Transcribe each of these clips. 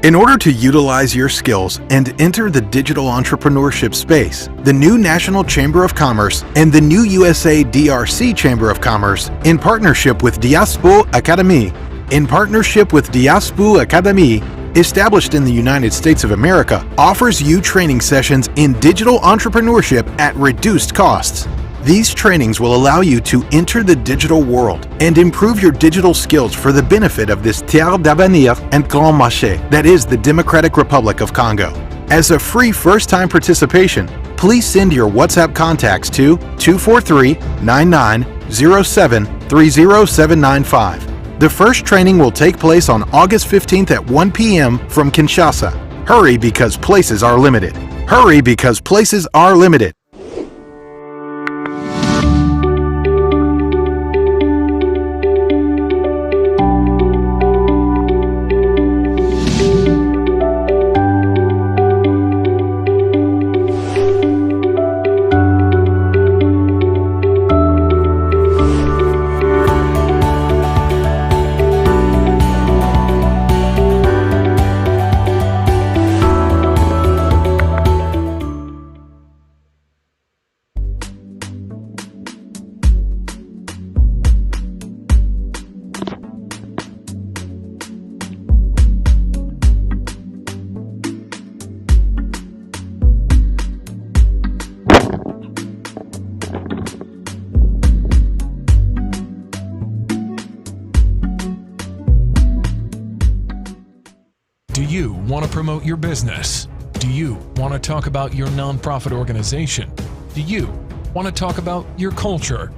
In order to utilize your skills and enter the digital entrepreneurship space, the new National Chamber of Commerce and the new USA DRC Chamber of Commerce, in partnership with Diaspo Academy, established in the United States of America, offers you training sessions in digital entrepreneurship at reduced costs. These trainings will allow you to enter the digital world and improve your digital skills for the benefit of this terre d'avenir and grand marché that is the Democratic Republic of Congo. As a free first-time participation, please send your WhatsApp contacts to 243-9907-30795. The first training will take place on August 15th at 1 p.m. from Kinshasa. Hurry because places are limited. Hurry because places are limited. Do you want to promote your business? Do you want to talk about your nonprofit organization? Do you want to talk about your culture?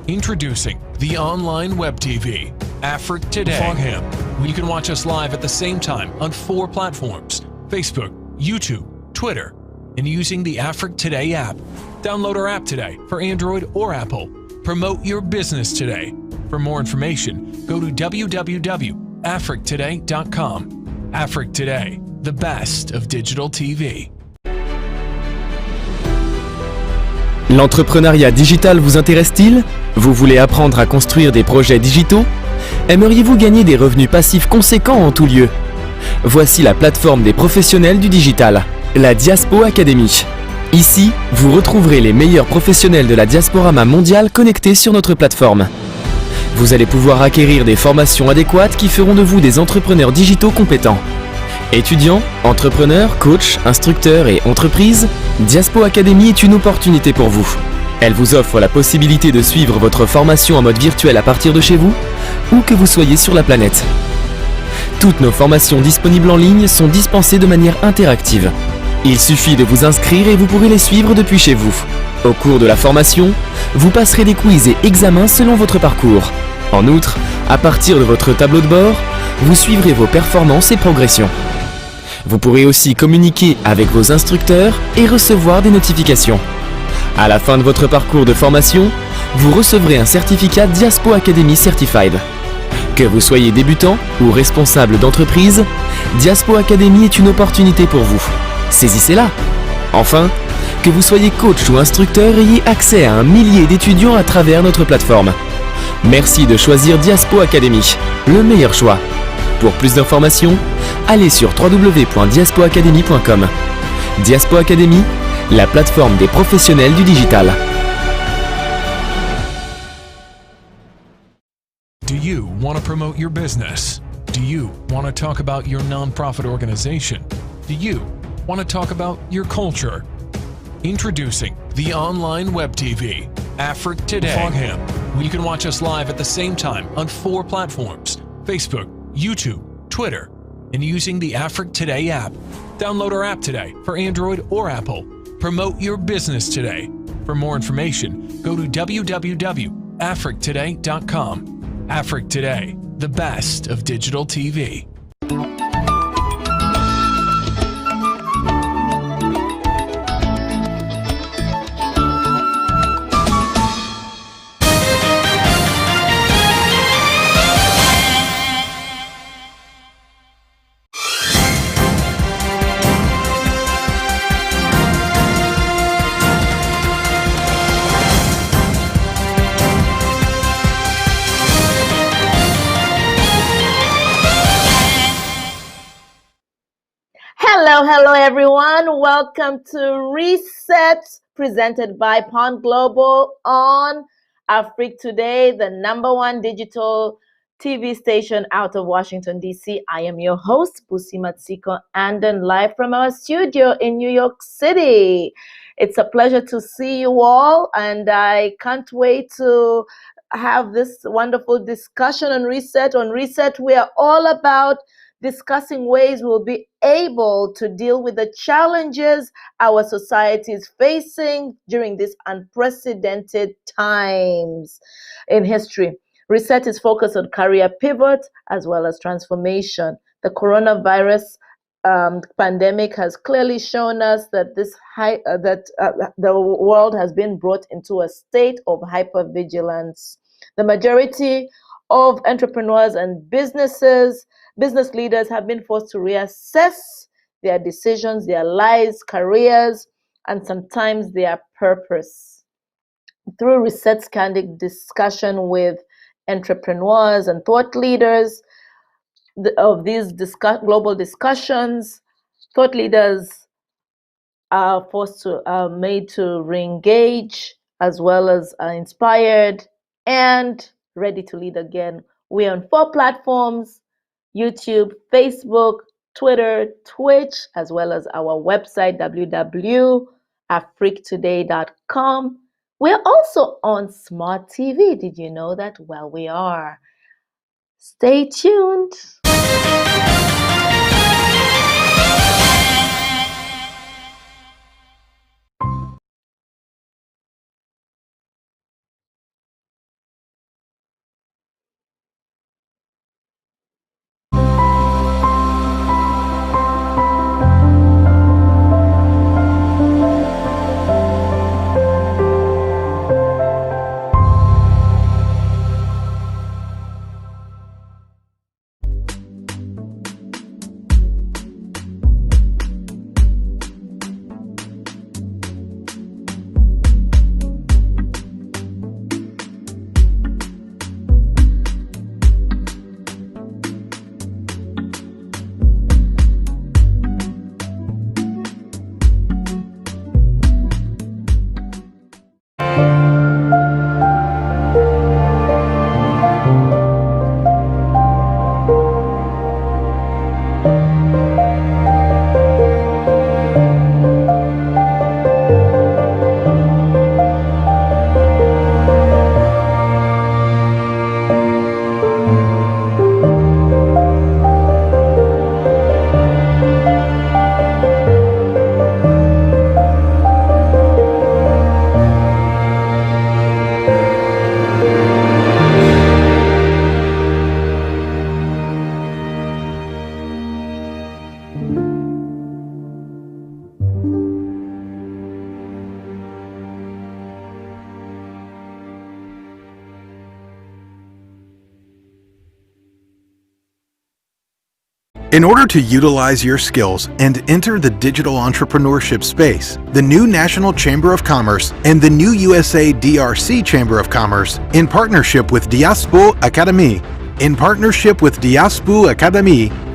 Introducing the online web TV, Afrique Today, Fogham, where you can watch us live at the same time on 4 platforms: Facebook, YouTube, Twitter, and using the Afrique Today app. Download our app today for Android or Apple. Promote your business today. For more information, go to www.afriquetoday.com. Afrique Today, the best of digital TV. L'entrepreneuriat digital vous intéresse-t-il? Vous voulez apprendre à construire des projets digitaux? Aimeriez-vous gagner des revenus passifs conséquents en tout lieu? Voici la plateforme des professionnels du digital, la Diaspo Academy. Ici, vous retrouverez les meilleurs professionnels de la diasporama mondiale connectés sur notre plateforme. Vous allez pouvoir acquérir des formations adéquates qui feront de vous des entrepreneurs digitaux compétents. Étudiants, entrepreneurs, coachs, instructeurs et entreprises, Diaspo Academy est une opportunité pour vous. Elle vous offre la possibilité de suivre votre formation en mode virtuel à partir de chez vous, où que vous soyez sur la planète. Toutes nos formations disponibles en ligne sont dispensées de manière interactive. Il suffit de vous inscrire et vous pourrez les suivre depuis chez vous. Au cours de la formation, vous passerez des quiz et examens selon votre parcours. En outre, à partir de votre tableau de bord, vous suivrez vos performances et progressions. Vous pourrez aussi communiquer avec vos instructeurs et recevoir des notifications. À la fin de votre parcours de formation, vous recevrez un certificat Diaspo Academy Certified. Que vous soyez débutant ou responsable d'entreprise, Diaspo Academy est une opportunité pour vous. Saisissez-la! Enfin, que vous soyez coach ou instructeur, ayez accès à un millier d'étudiants à travers notre plateforme. Merci de choisir Diaspo Academy, le meilleur choix. Pour plus d'informations, allez sur www.diaspoacademy.com. Diaspo Academy, la plateforme des professionnels du digital. Do you want to promote your business? Do you want to talk about your nonprofit organization? Do you want to talk about your culture? Introducing the online web TV, Afrique Today, Fogham, where you can watch us live at the same time on 4 platforms: Facebook, YouTube, Twitter, and using the Afrique Today app. Download our app today for Android or Apple. Promote your business today. For more information, go to www.afriquetoday.com. Afrique Today, the best of digital TV. welcome to Reset, presented by Pond Global on Afrique Today, the #1 digital TV station out of Washington, D.C. I am your host, Busi Matsiko, and then live from our studio in New York City. It's a pleasure to see you all, and I can't wait to have this wonderful discussion on Reset. On Reset, we are all about discussing ways we'll be able to deal with the challenges our society is facing during these unprecedented times in history. Reset is focused on career pivot as well as transformation. The coronavirus pandemic has clearly shown us that the world has been brought into a state of hypervigilance. The majority of entrepreneurs and business leaders have been forced to reassess their decisions, their lives, careers, and sometimes their purpose. Through Reset's candid discussion with entrepreneurs and thought leaders of these global discussions, thought leaders are made to re-engage as well as are inspired and ready to lead again. We're on 4 platforms: YouTube, Facebook, Twitter, Twitch, as well as our website, www.afriquetoday.com. We're also on Smart TV. Did you know that? Well, we are. Stay tuned. In order to utilize your skills and enter the digital entrepreneurship space, the new National Chamber of Commerce and the new USA DRC Chamber of Commerce, in partnership with Diaspo Academy,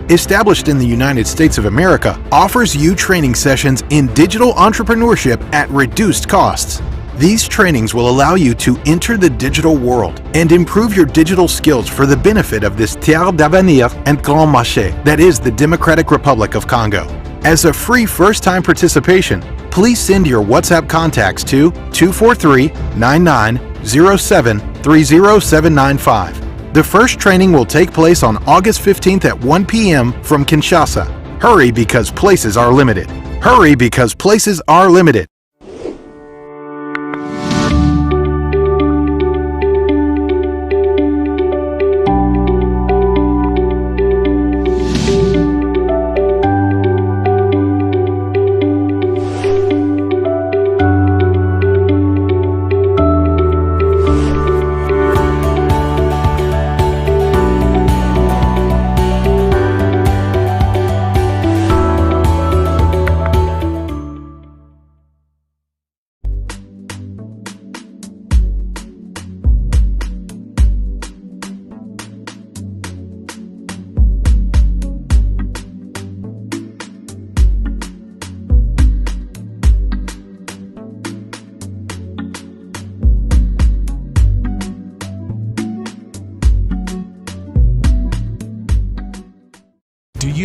established in the United States of America, offers you training sessions in digital entrepreneurship at reduced costs. These trainings will allow you to enter the digital world and improve your digital skills for the benefit of this terre d'avenir and grand marché that is the Democratic Republic of Congo. As a free first-time participation, please send your WhatsApp contacts to 243-9907-30795. The first training will take place on August 15th at 1 p.m. from Kinshasa. Hurry because places are limited. Hurry because places are limited.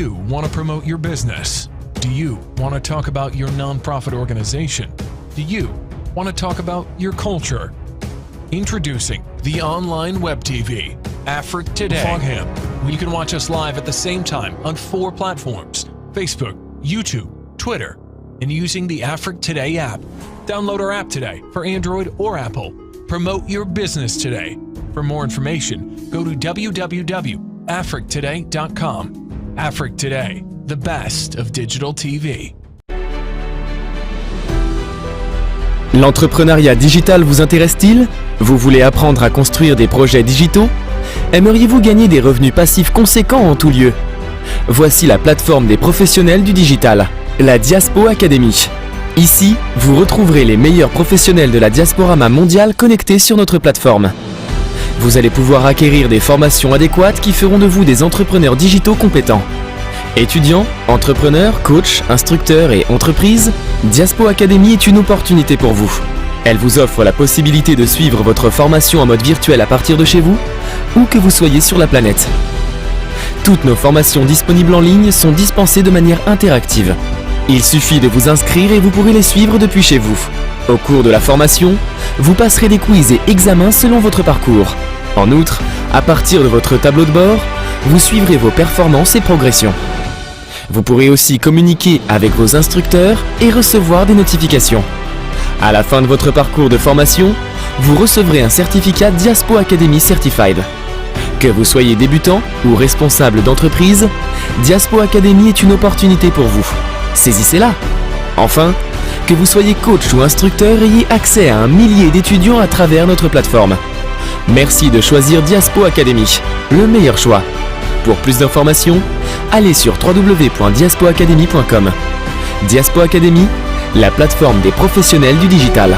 you want to promote your business? Do you want to talk about your nonprofit organization? Do you want to talk about your culture? Introducing the online web TV, Afrique Today. Fogham. You can watch us live at the same time on 4 platforms: Facebook, YouTube, Twitter, and using the Afrique Today app. Download our app today for Android or Apple. Promote your business today. For more information, go to www.afriquetoday.com. Afrique Today, the best of digital TV. L'entrepreneuriat digital vous intéresse-t-il? Vous voulez apprendre à construire des projets digitaux? Aimeriez-vous gagner des revenus passifs conséquents en tout lieu? Voici la plateforme des professionnels du digital, la Diaspo Academy. Ici, vous retrouverez les meilleurs professionnels de la diasporama mondiale connectés sur notre plateforme. Vous allez pouvoir acquérir des formations adéquates qui feront de vous des entrepreneurs digitaux compétents. Étudiants, entrepreneurs, coachs, instructeurs et entreprises, Diaspo Academy est une opportunité pour vous. Elle vous offre la possibilité de suivre votre formation en mode virtuel à partir de chez vous, où que vous soyez sur la planète. Toutes nos formations disponibles en ligne sont dispensées de manière interactive. Il suffit de vous inscrire et vous pourrez les suivre depuis chez vous. Au cours de la formation, vous passerez des quiz et examens selon votre parcours. En outre, à partir de votre tableau de bord, vous suivrez vos performances et progressions. Vous pourrez aussi communiquer avec vos instructeurs et recevoir des notifications. À la fin de votre parcours de formation, vous recevrez un certificat Diaspo Academy Certified. Que vous soyez débutant ou responsable d'entreprise, Diaspo Academy est une opportunité pour vous. Saisissez-la! Enfin, que vous soyez coach ou instructeur, ayez accès à un millier d'étudiants à travers notre plateforme. Merci de choisir Diaspo Academy, le meilleur choix. Pour plus d'informations, allez sur www.diaspoacademy.com. Diaspo Academy, la plateforme des professionnels du digital.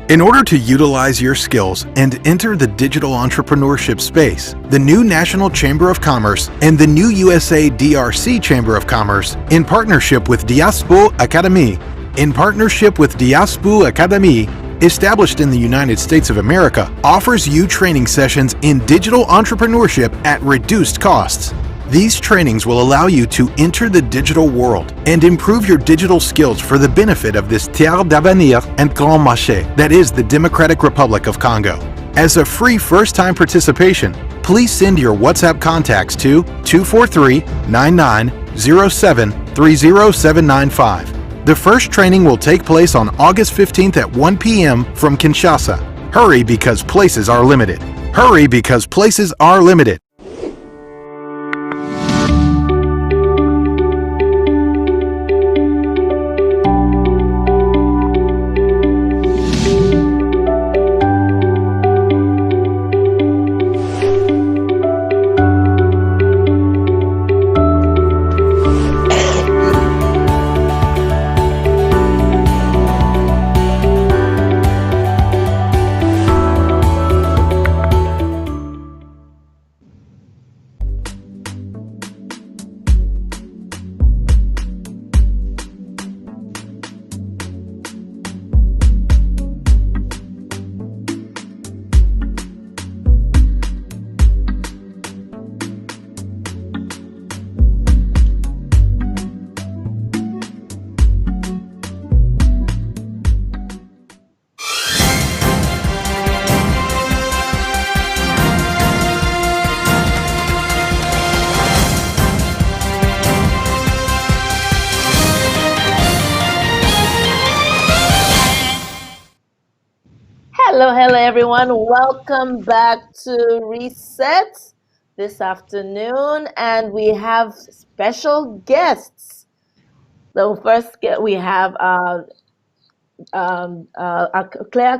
In order to utilize your skills and enter the digital entrepreneurship space, the new National Chamber of Commerce and the new USA DRC Chamber of Commerce, in partnership with Diaspo Academy, established in the United States of America, offers you training sessions in digital entrepreneurship at reduced costs. These trainings will allow you to enter the digital world and improve your digital skills for the benefit of this terre d'avenir and grand marché that is the Democratic Republic of Congo. As a free first-time participation, please send your WhatsApp contacts to 243-9907-30795. The first training will take place on August 15th at 1 p.m. from Kinshasa. Hurry because places are limited. Hurry because places are limited. Hello, everyone. Welcome back to Reset this afternoon, and we have special guests. So first, we have Claire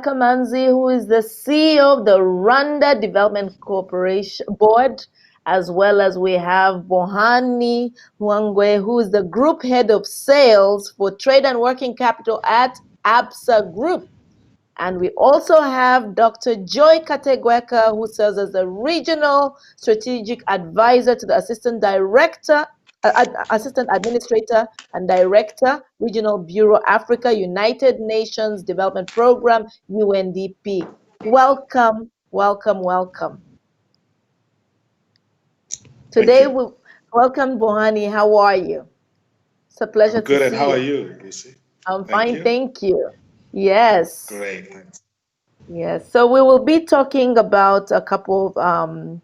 Kamanzi, who is the CEO of the Rwanda Development Corporation Board, as well as we have Bohani Mwangwe, who is the Group Head of Sales for Trade and Working Capital at ABSA Group. And we also have Dr. Joy Kategweka, who serves as the Regional Strategic Advisor to the Assistant Administrator and Director, Regional Bureau Africa, United Nations Development Program, UNDP. Welcome, welcome, welcome. Today, we welcome Bohani. How are you? It's a pleasure to see you. Good, and how are you, Lucy? I'm fine, thank you. Yes. Great, thanks. Yes, so we will be talking about a couple of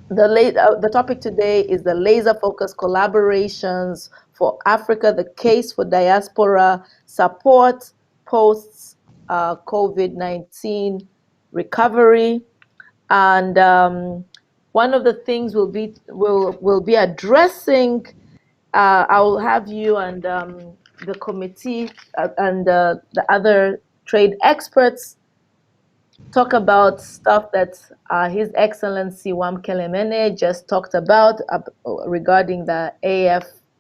the topic today is the laser-focused collaborations for Africa, the case for diaspora support post COVID-19 recovery, and one of the things we'll be addressing. I will have you and the committee and the other trade experts talk about stuff that His Excellency Wamkele Mene just talked about regarding the AFCTA.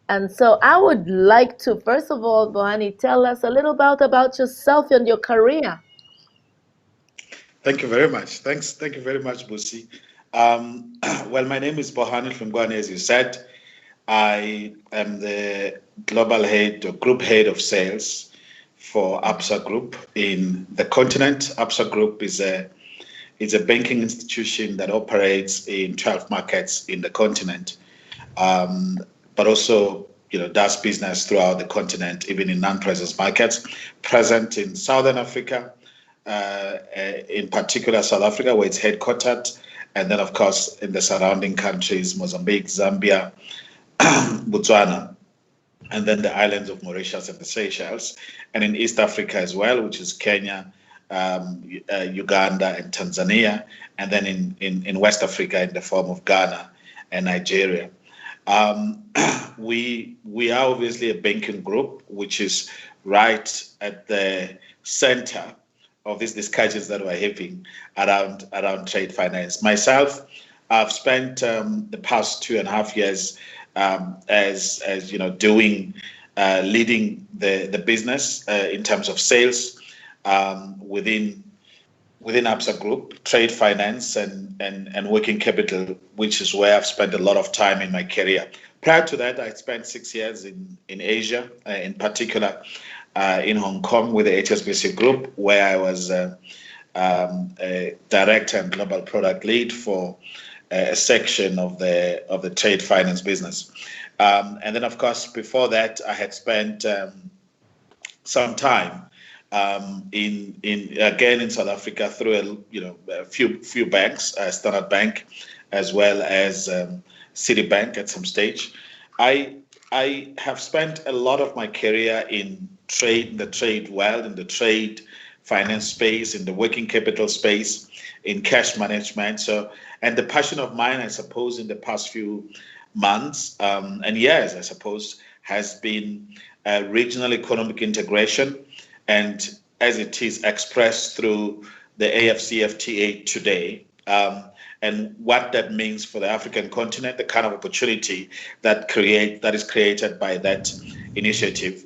And so I would like to, first of all, Bohani, tell us a little about yourself and your career. Thank you very much. Thank you very much, Busi. Well, my name is Bohani Mngwane, as you said. I am the global head or group head of sales for ABSA Group in the continent. ABSA Group is a banking institution that operates in 12 markets in the continent, but also does business throughout the continent, even in non-presence markets, present in Southern Africa, in particular South Africa, where it's headquartered, and then, of course, in the surrounding countries, Mozambique, Zambia, Botswana, and then the islands of Mauritius and the Seychelles, and in East Africa as well, which is Kenya, Uganda, and Tanzania, and then in West Africa in the form of Ghana and Nigeria. We are obviously a banking group, which is right at the center of these discussions that we're having around trade finance. Myself, I've spent the past 2.5 years as leading the business in terms of sales within ABSA Group, trade finance and working capital, which is where I've spent a lot of time in my career. Prior to that, I spent 6 years in Asia, in particular in Hong Kong with the HSBC Group, where I was a director and global product lead for a section of the trade finance business. And then, of course, before that, I had spent some time in South Africa through a few banks, Standard Bank, as well as Citibank at some stage. I have spent a lot of my career in the trade world, in the trade finance space, in the working capital space, in cash management. And the passion of mine, I suppose, in the past few months and years, I suppose, has been regional economic integration, and as it is expressed through the AFCTA today, and what that means for the African continent, the kind of opportunity that is created by that initiative,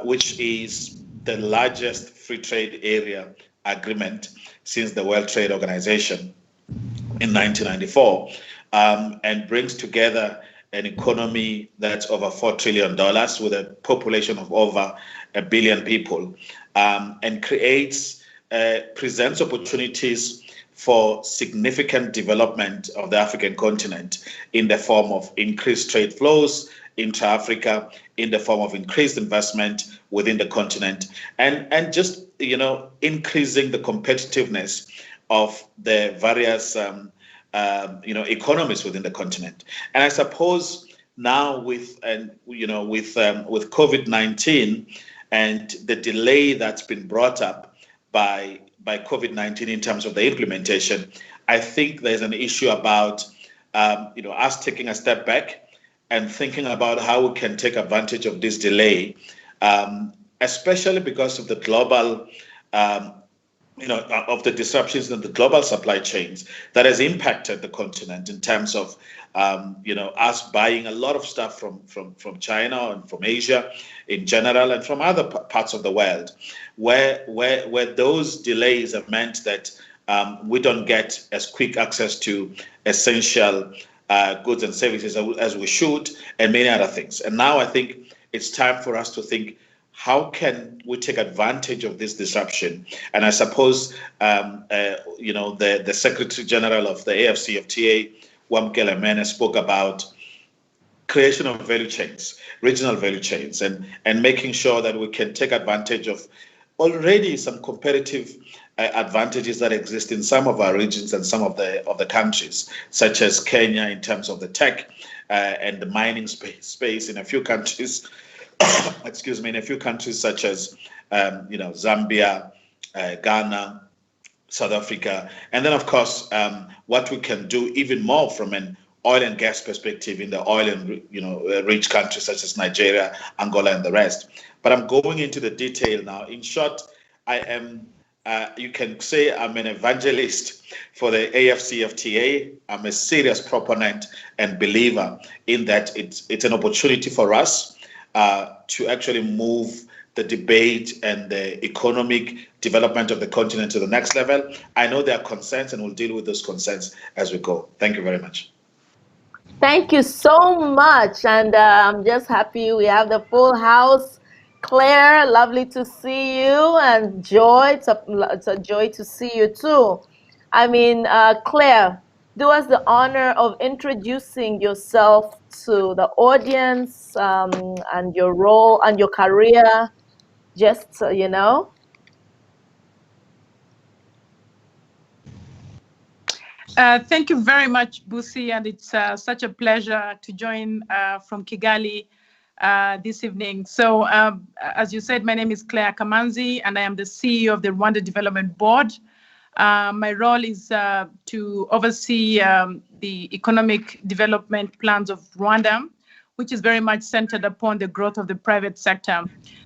which is the largest free trade area agreement since the World Trade Organization in 1994, and brings together an economy that's over $4 trillion with a population of over 1 billion people, and presents opportunities for significant development of the African continent in the form of increased trade flows into Africa, in the form of increased investment within the continent, and just increasing the competitiveness of the various economies within the continent. And I suppose now with COVID-19 and the delay that's been brought up by COVID-19 in terms of the implementation, I think there's an issue about us taking a step back and thinking about how we can take advantage of this delay, especially because of the global of the disruptions in the global supply chains that has impacted the continent in terms of us buying a lot of stuff from China and from Asia in general and from other parts of the world, where those delays have meant that we don't get as quick access to essential goods and services as we should, and many other things. And now I think it's time for us to think, how can we take advantage of this disruption? And I suppose, the Secretary General of the AFCFTA, Wamkele Mene, spoke about creation of value chains, regional value chains, and making sure that we can take advantage of already some competitive advantages that exist in some of our regions and some of the countries, such as Kenya in terms of the tech and the mining space in a few countries. In a few countries such as Zambia, Ghana, South Africa, and then of course what we can do even more from an oil and gas perspective in the oil and rich countries such as Nigeria, Angola, and the rest. But I'm going into the detail now. In short, I am. You can say I'm an evangelist for the AFCFTA. I'm a serious proponent and believer in that it's an opportunity for us to actually move the debate and the economic development of the continent to the next level. I know there are concerns, and we'll deal with those concerns as we go. Thank you very much. Thank you so much. And I'm just happy we have the full house. Claire, lovely to see you. And Joy, it's a joy to see you too. I mean, Claire, do us the honor of introducing yourself to the audience and your role and your career, just so you know. Thank you very much, Busi, and it's such a pleasure to join from Kigali this evening. So, as you said, my name is Claire Kamanzi, and I am the CEO of the Rwanda Development Board. My role is to oversee the economic development plans of Rwanda, which is very much centered upon the growth of the private sector.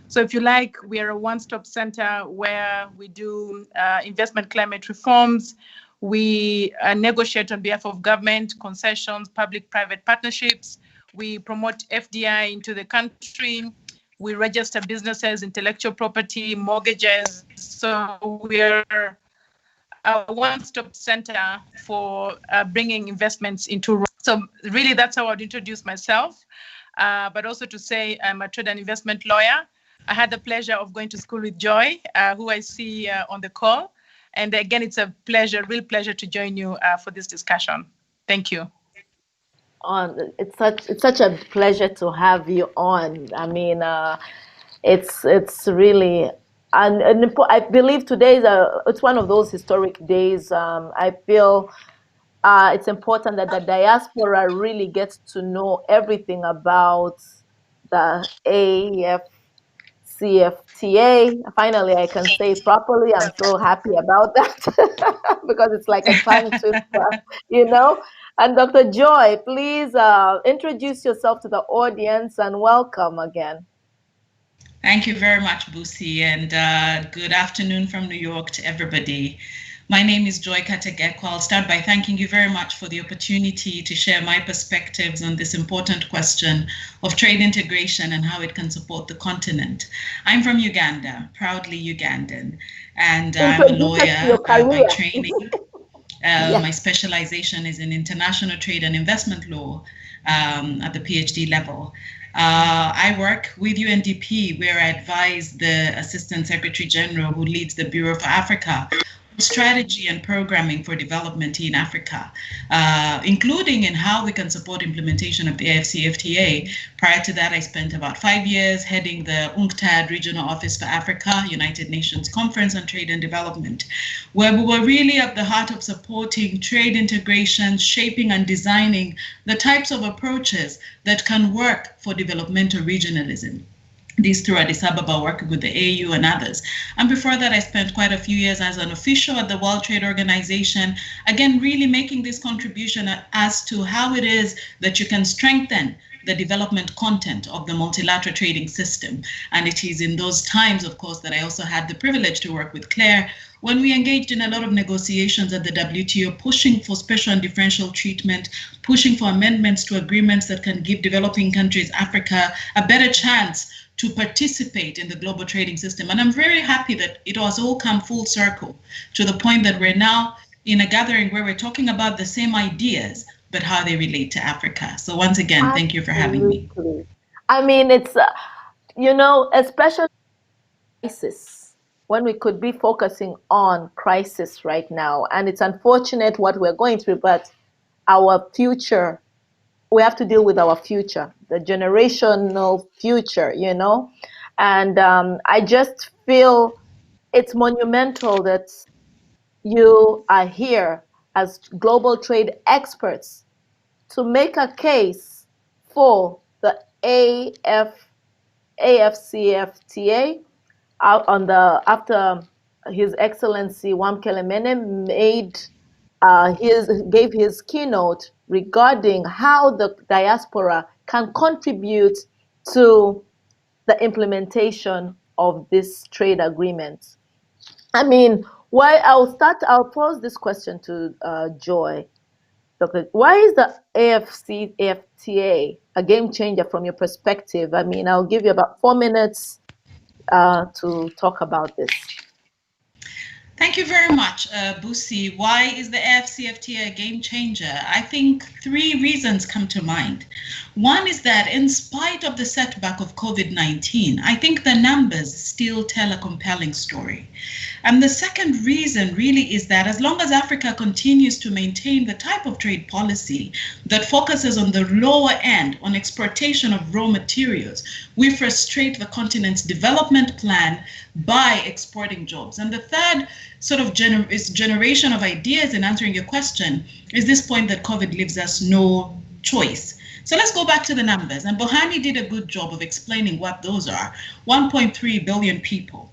So if you like, we are a one-stop center where we do investment climate reforms. We negotiate on behalf of government, concessions, public-private partnerships. We promote FDI into the country. We register businesses, intellectual property, mortgages. So we are a one-stop center for bringing investments into. So really, that's how I'd introduce myself. But also to say I'm a trade and investment lawyer. I had the pleasure of going to school with Joy, who I see on the call. And again, it's a pleasure, real pleasure to join you for this discussion. Thank you. It's such a pleasure to have you on. I mean, it's really, and I believe today it's one of those historic days. I feel it's important that the diaspora really gets to know everything about the AFCFTA. Finally, I can say it properly. I'm so happy about that because it's like a tongue twister, And Dr. Joy, please introduce yourself to the audience and welcome again. Thank you very much, Busi, and good afternoon from New York to everybody. My name is Joy Kategeko. I'll start by thanking you very much for the opportunity to share my perspectives on this important question of trade integration and how it can support the continent. I'm from Uganda, proudly Ugandan, and I'm a lawyer by training. My specialization is in international trade and investment law at the PhD level. I work with UNDP, where I advise the Assistant Secretary General who leads the Bureau for Africa strategy and programming for development in Africa, including in how we can support implementation of the AFCFTA. Prior to that, I spent about 5 years heading the UNCTAD Regional Office for Africa, United Nations Conference on Trade and Development, where we were really at the heart of supporting trade integration, shaping and designing the types of approaches that can work for developmental regionalism. These through Addis Ababa, working with the AU and others. And before that, I spent quite a few years as an official at the World Trade Organization, again, really making this contribution as to how it is that you can strengthen the development content of the multilateral trading system. And it is in those times, of course, that I also had the privilege to work with Claire when we engaged in a lot of negotiations at the WTO, pushing for special and differential treatment, pushing for amendments to agreements that can give developing countries, Africa, a better chance to participate in the global trading system. And I'm very happy that it has all come full circle to the point that we're now in a gathering where we're talking about the same ideas, but how they relate to Africa. So once again, thank you for having me. I mean, it's, especially crisis, when we could be focusing on crisis right now. And it's unfortunate what we're going through, but our future, we have to deal with our future, the generational future, and I just feel it's monumental that you are here as global trade experts to make a case for the AFCFTA after His Excellency Wamkele Mene gave his keynote regarding how the diaspora can contribute to the implementation of this trade agreement. I mean, I'll pose this question to Joy. Why is the AFCTA a game changer from your perspective? I mean, I'll give you about 4 minutes to talk about this. Thank you very much, Busi. Why is the AFCFTA a game changer? I think 3 reasons come to mind. One is that in spite of the setback of COVID-19, I think the numbers still tell a compelling story. And the second reason really is that as long as Africa continues to maintain the type of trade policy that focuses on the lower end, on exportation of raw materials, we frustrate the continent's development plan by exporting jobs. And the third sort of generation of ideas in answering your question is this point that COVID leaves us no choice. So let's go back to the numbers. And Bohani did a good job of explaining what those are. 1.3 billion people.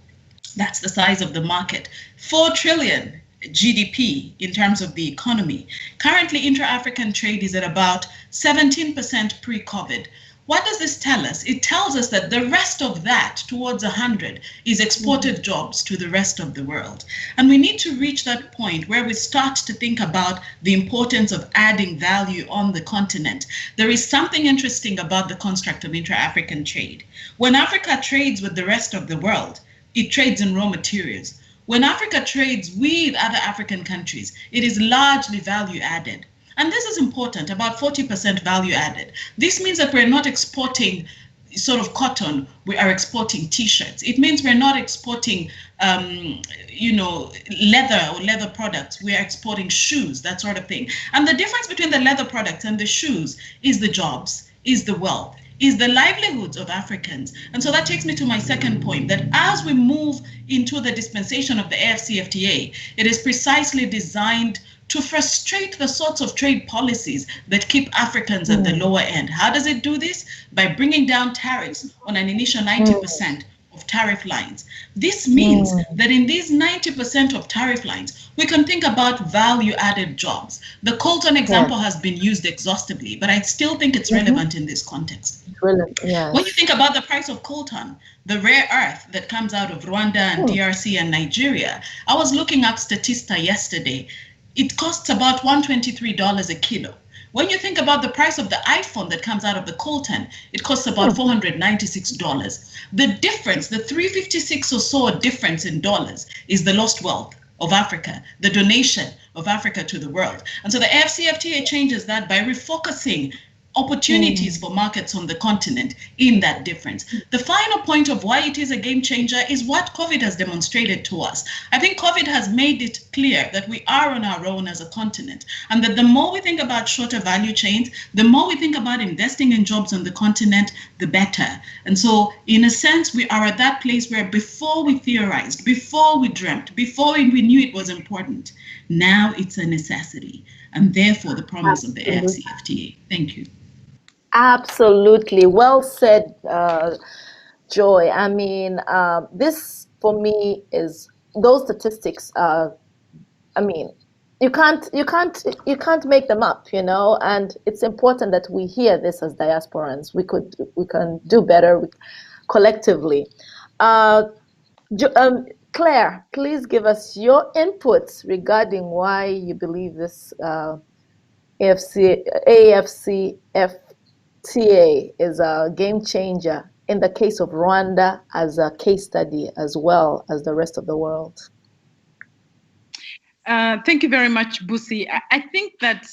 That's the size of the market. 4 trillion GDP in terms of the economy. Currently, intra-African trade is at about 17% pre-COVID. What does this tell us? It tells us that the rest of that, towards 100, is exported jobs to the rest of the world. And we need to reach that point where we start to think about the importance of adding value on the continent. There is something interesting about the construct of intra-African trade. When Africa trades with the rest of the world, it trades in raw materials. When Africa trades with other African countries, it is largely value added. And this is important, about 40% value added. This means that we're not exporting sort of cotton, we are exporting t-shirts. It means we're not exporting, leather or leather products. We are exporting shoes, that sort of thing. And the difference between the leather products and the shoes is the jobs, is the wealth, is the livelihoods of Africans. And so that takes me to my second point, that as we move into the dispensation of the AFCFTA, it is precisely designed to frustrate the sorts of trade policies that keep Africans at the lower end. How does it do this? By bringing down tariffs on an initial 90% of tariff lines. This means that in these 90% of tariff lines, we can think about value-added jobs. The coltan example has been used exhaustively, but I still think it's relevant in this context. When you think about the price of coltan, the rare earth that comes out of Rwanda and DRC and Nigeria, I was looking up Statista yesterday. It costs about $123 a kilo. When you think about the price of the iPhone that comes out of the coltan, it costs about $496. The difference, the 356 or so difference in dollars, is the lost wealth of Africa, the donation of Africa to the world. And so the AFCFTA changes that by refocusing opportunities for markets on the continent in that difference. The final point of why it is a game changer is what COVID has demonstrated to us. I think COVID has made it clear that we are on our own as a continent, and that the more we think about shorter value chains, the more we think about investing in jobs on the continent, the better. And so in a sense, we are at that place where before we theorized, before we dreamt, before we knew it was important, now it's a necessity, and therefore the promise of the AFCFTA. Thank you. Absolutely. Well said, Joy. I mean, this for me is those statistics. I mean, you can't make them up, you know. And it's important that we hear this as diasporans. We can do better collectively. Claire, please give us your inputs regarding why you believe this AFCFTA is a game changer in the case of Rwanda as a case study as well as the rest of the world. Thank you very much, Busi. I think that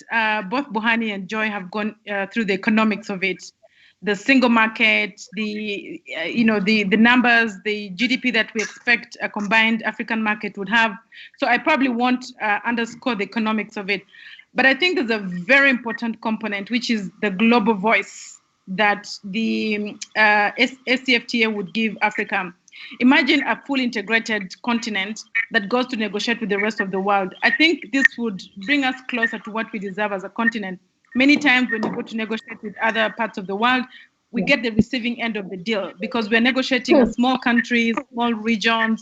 both Bohani and Joy have gone through the economics of it, the single market, the numbers, the GDP that we expect a combined African market would have. So I probably won't underscore the economics of it. But I think there's a very important component, which is the global voice that the AFCFTA would give Africa. Imagine a fully integrated continent that goes to negotiate with the rest of the world. I think this would bring us closer to what we deserve as a continent. Many times when we go to negotiate with other parts of the world, we get the receiving end of the deal because we're negotiating a small country, small region,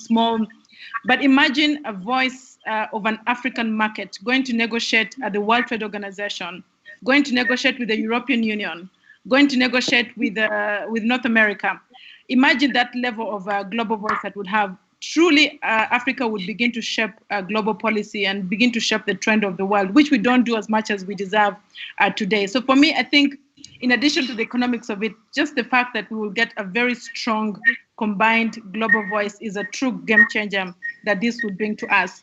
but imagine a voice of an African market going to negotiate at the World Trade Organization, going to negotiate with the European Union, going to negotiate with North America. Imagine that level of global voice that would have. Truly, Africa would begin to shape global policy and begin to shape the trend of the world, which we don't do as much as we deserve today. So for me, I think in addition to the economics of it, just the fact that we will get a very strong combined global voice is a true game changer that this would bring to us.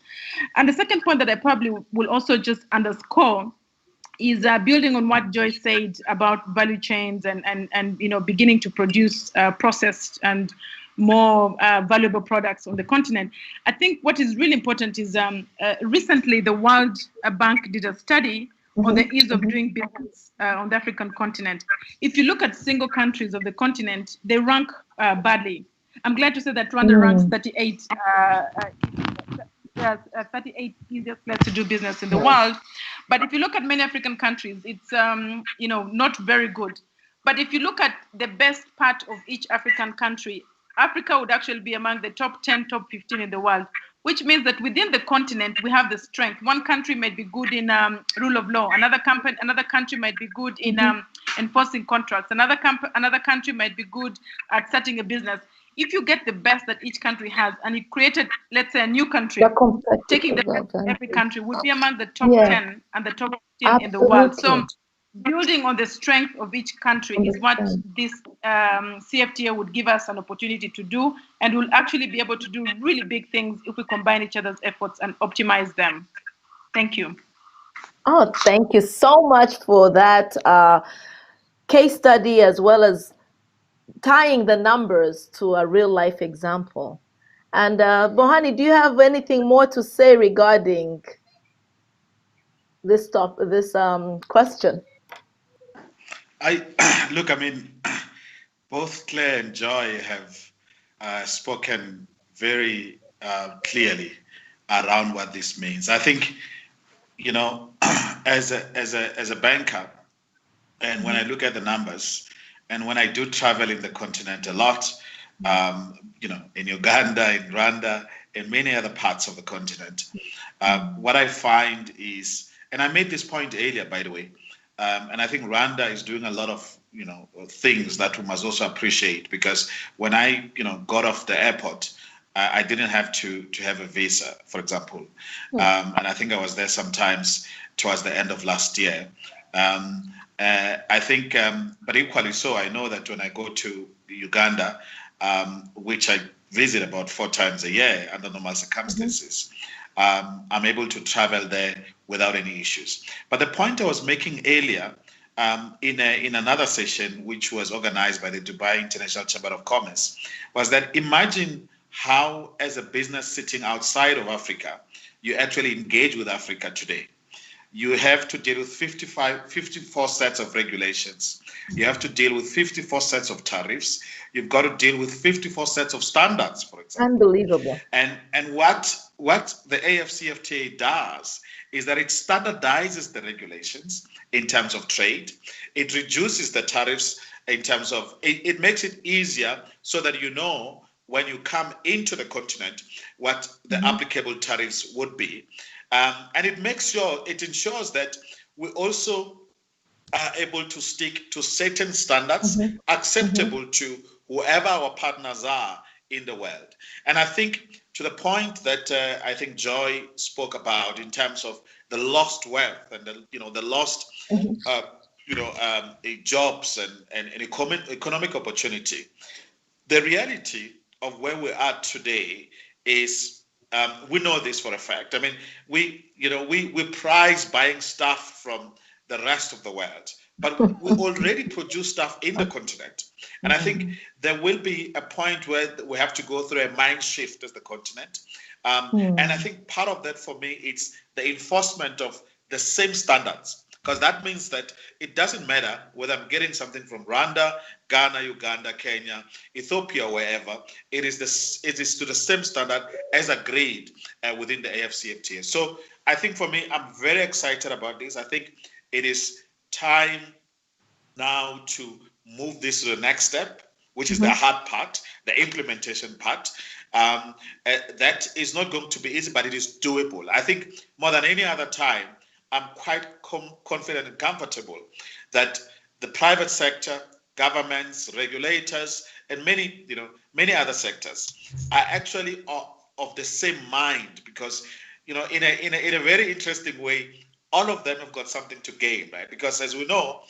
And the second point that I probably will also just underscore is building on what Joy said about value chains and beginning to produce processed and more valuable products on the continent. I think what is really important is recently the World Bank did a study on the ease of doing business on the African continent. If you look at single countries of the continent, they rank badly. I'm glad to say that Rwanda ranks 38 easiest place to do business in the world. But if you look at many African countries, it's not very good. But if you look at the best part of each African country, Africa would actually be among the top 10, top 15 in the world, which means that within the continent, we have the strength. One country might be good in rule of law. Another country might be good in enforcing contracts. Another country might be good at starting a business. If you get the best that each country has, and you created, let's say, a new country, taking the best of every country would be among the top 10 and the top 15 in the world. So building on the strength of each country is what this CFTA would give us an opportunity to do, and we'll actually be able to do really big things if we combine each other's efforts and optimize them. Thank you. Oh, thank you so much for that case study, as well as tying the numbers to a real life example. And Bohani, do you have anything more to say regarding this question? Look, I mean, both Claire and Joy have spoken very clearly around what this means. I think, as a banker, and when I look at the numbers, and when I do travel in the continent a lot, in Uganda, in Rwanda, and many other parts of the continent, what I find is, and I made this point earlier, by the way, and I think Rwanda is doing a lot of, things that we must also appreciate, because when I, got off the airport, I didn't have to have a visa, for example. And I think I was there sometimes towards the end of last year. I think, but equally so, I know that when I go to Uganda, which I visit about 4 times a year under normal circumstances, I'm able to travel there without any issues. But the point I was making earlier in another session, which was organized by the Dubai International Chamber of Commerce, was that imagine how, as a business sitting outside of Africa, you actually engage with Africa today. You have to deal with 54 sets of regulations. You have to deal with 54 sets of tariffs. You've got to deal with 54 sets of standards, for example. Unbelievable. And what the AFCFTA does is that it standardizes the regulations in terms of trade. It reduces the tariffs in terms of, it makes it easier so that you know when you come into the continent what the applicable tariffs would be. And it ensures that we also are able to stick to certain standards acceptable to whoever our partners are in the world. And I think to the point that I think Joy spoke about in terms of the lost wealth and the lost jobs and economic opportunity. The reality of where we are today is we know this for a fact. I mean, we prize buying stuff from the rest of the world, but we already produce stuff in the continent. And I think there will be a point where we have to go through a mind shift as the continent. And I think part of that for me, it's the enforcement of the same standards, because that means that it doesn't matter whether I'm getting something from Rwanda, Ghana, Uganda, Kenya, Ethiopia, wherever, it is to the same standard as agreed within the AFCFTA. So I think for me, I'm very excited about this. I think it is time now to move this to the next step, which is the hard part, the implementation part. That is not going to be easy, but it is doable. I think more than any other time, I'm quite confident and comfortable that the private sector, governments, regulators, and many other sectors are actually of the same mind, because in a very interesting way, all of them have got something to gain, right? Because as we know,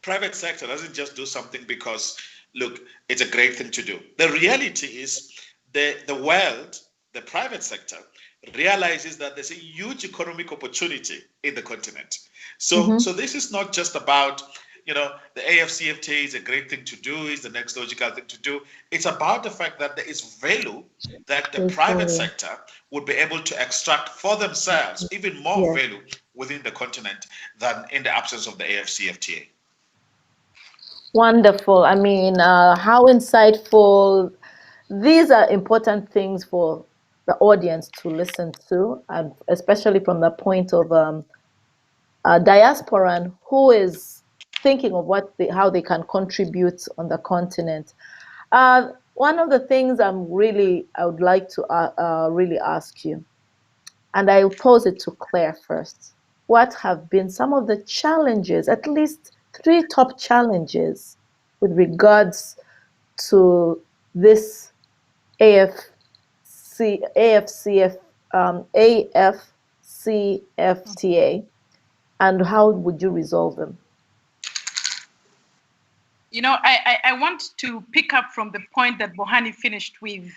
private sector doesn't just do something because, look, it's a great thing to do. The reality is the world, the private sector, realizes that there's a huge economic opportunity in the continent. So this is not just about, the AFCFTA is a great thing to do, is the next logical thing to do. It's about the fact that there is value that the private sector would be able to extract for themselves, even more value within the continent than in the absence of the AFCFTA. Wonderful. I mean, how insightful. These are important things for the audience to listen to, and especially from the point of a diasporan who is thinking of how they can contribute on the continent. One of the things I would like to really ask you, and I'll pose it to Claire first. What have been some of the challenges, at least 3 top challenges, with regards to this AFCFTA, and how would you resolve them? I want to pick up from the point that Bohani finished with,